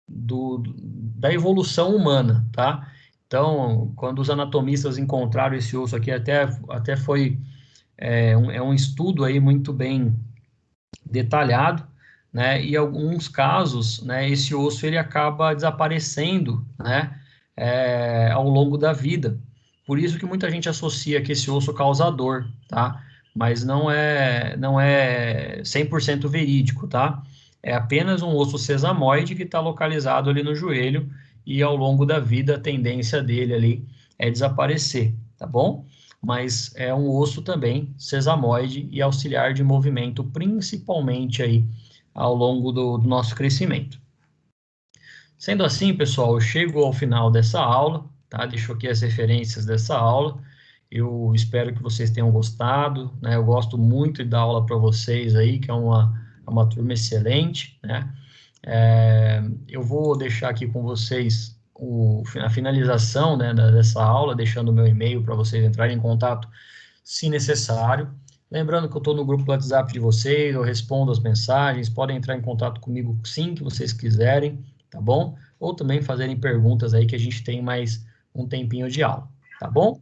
da evolução humana, tá? Então, quando os anatomistas encontraram esse osso aqui, até foi um estudo aí muito bem detalhado, né? E em alguns casos, né, esse osso ele acaba desaparecendo, né, ao longo da vida. Por isso que muita gente associa que esse osso causa dor, tá? Mas não é 100% verídico, tá? É apenas um osso sesamoide que está localizado ali no joelho e ao longo da vida a tendência dele ali é desaparecer, tá bom? Mas é um osso também sesamoide e auxiliar de movimento, principalmente aí ao longo do nosso crescimento. Sendo assim, pessoal, eu chego ao final dessa aula, tá? Deixo aqui as referências dessa aula. Eu espero que vocês tenham gostado, né? Eu gosto muito de dar aula para vocês aí, que é uma turma excelente, né? Eu vou deixar aqui com vocês a finalização, né, dessa aula, deixando o meu e-mail para vocês entrarem em contato, se necessário. Lembrando que eu estou no grupo do WhatsApp de vocês, eu respondo as mensagens, podem entrar em contato comigo sim que vocês quiserem, tá bom? Ou também fazerem perguntas aí que a gente tem mais um tempinho de aula, tá bom?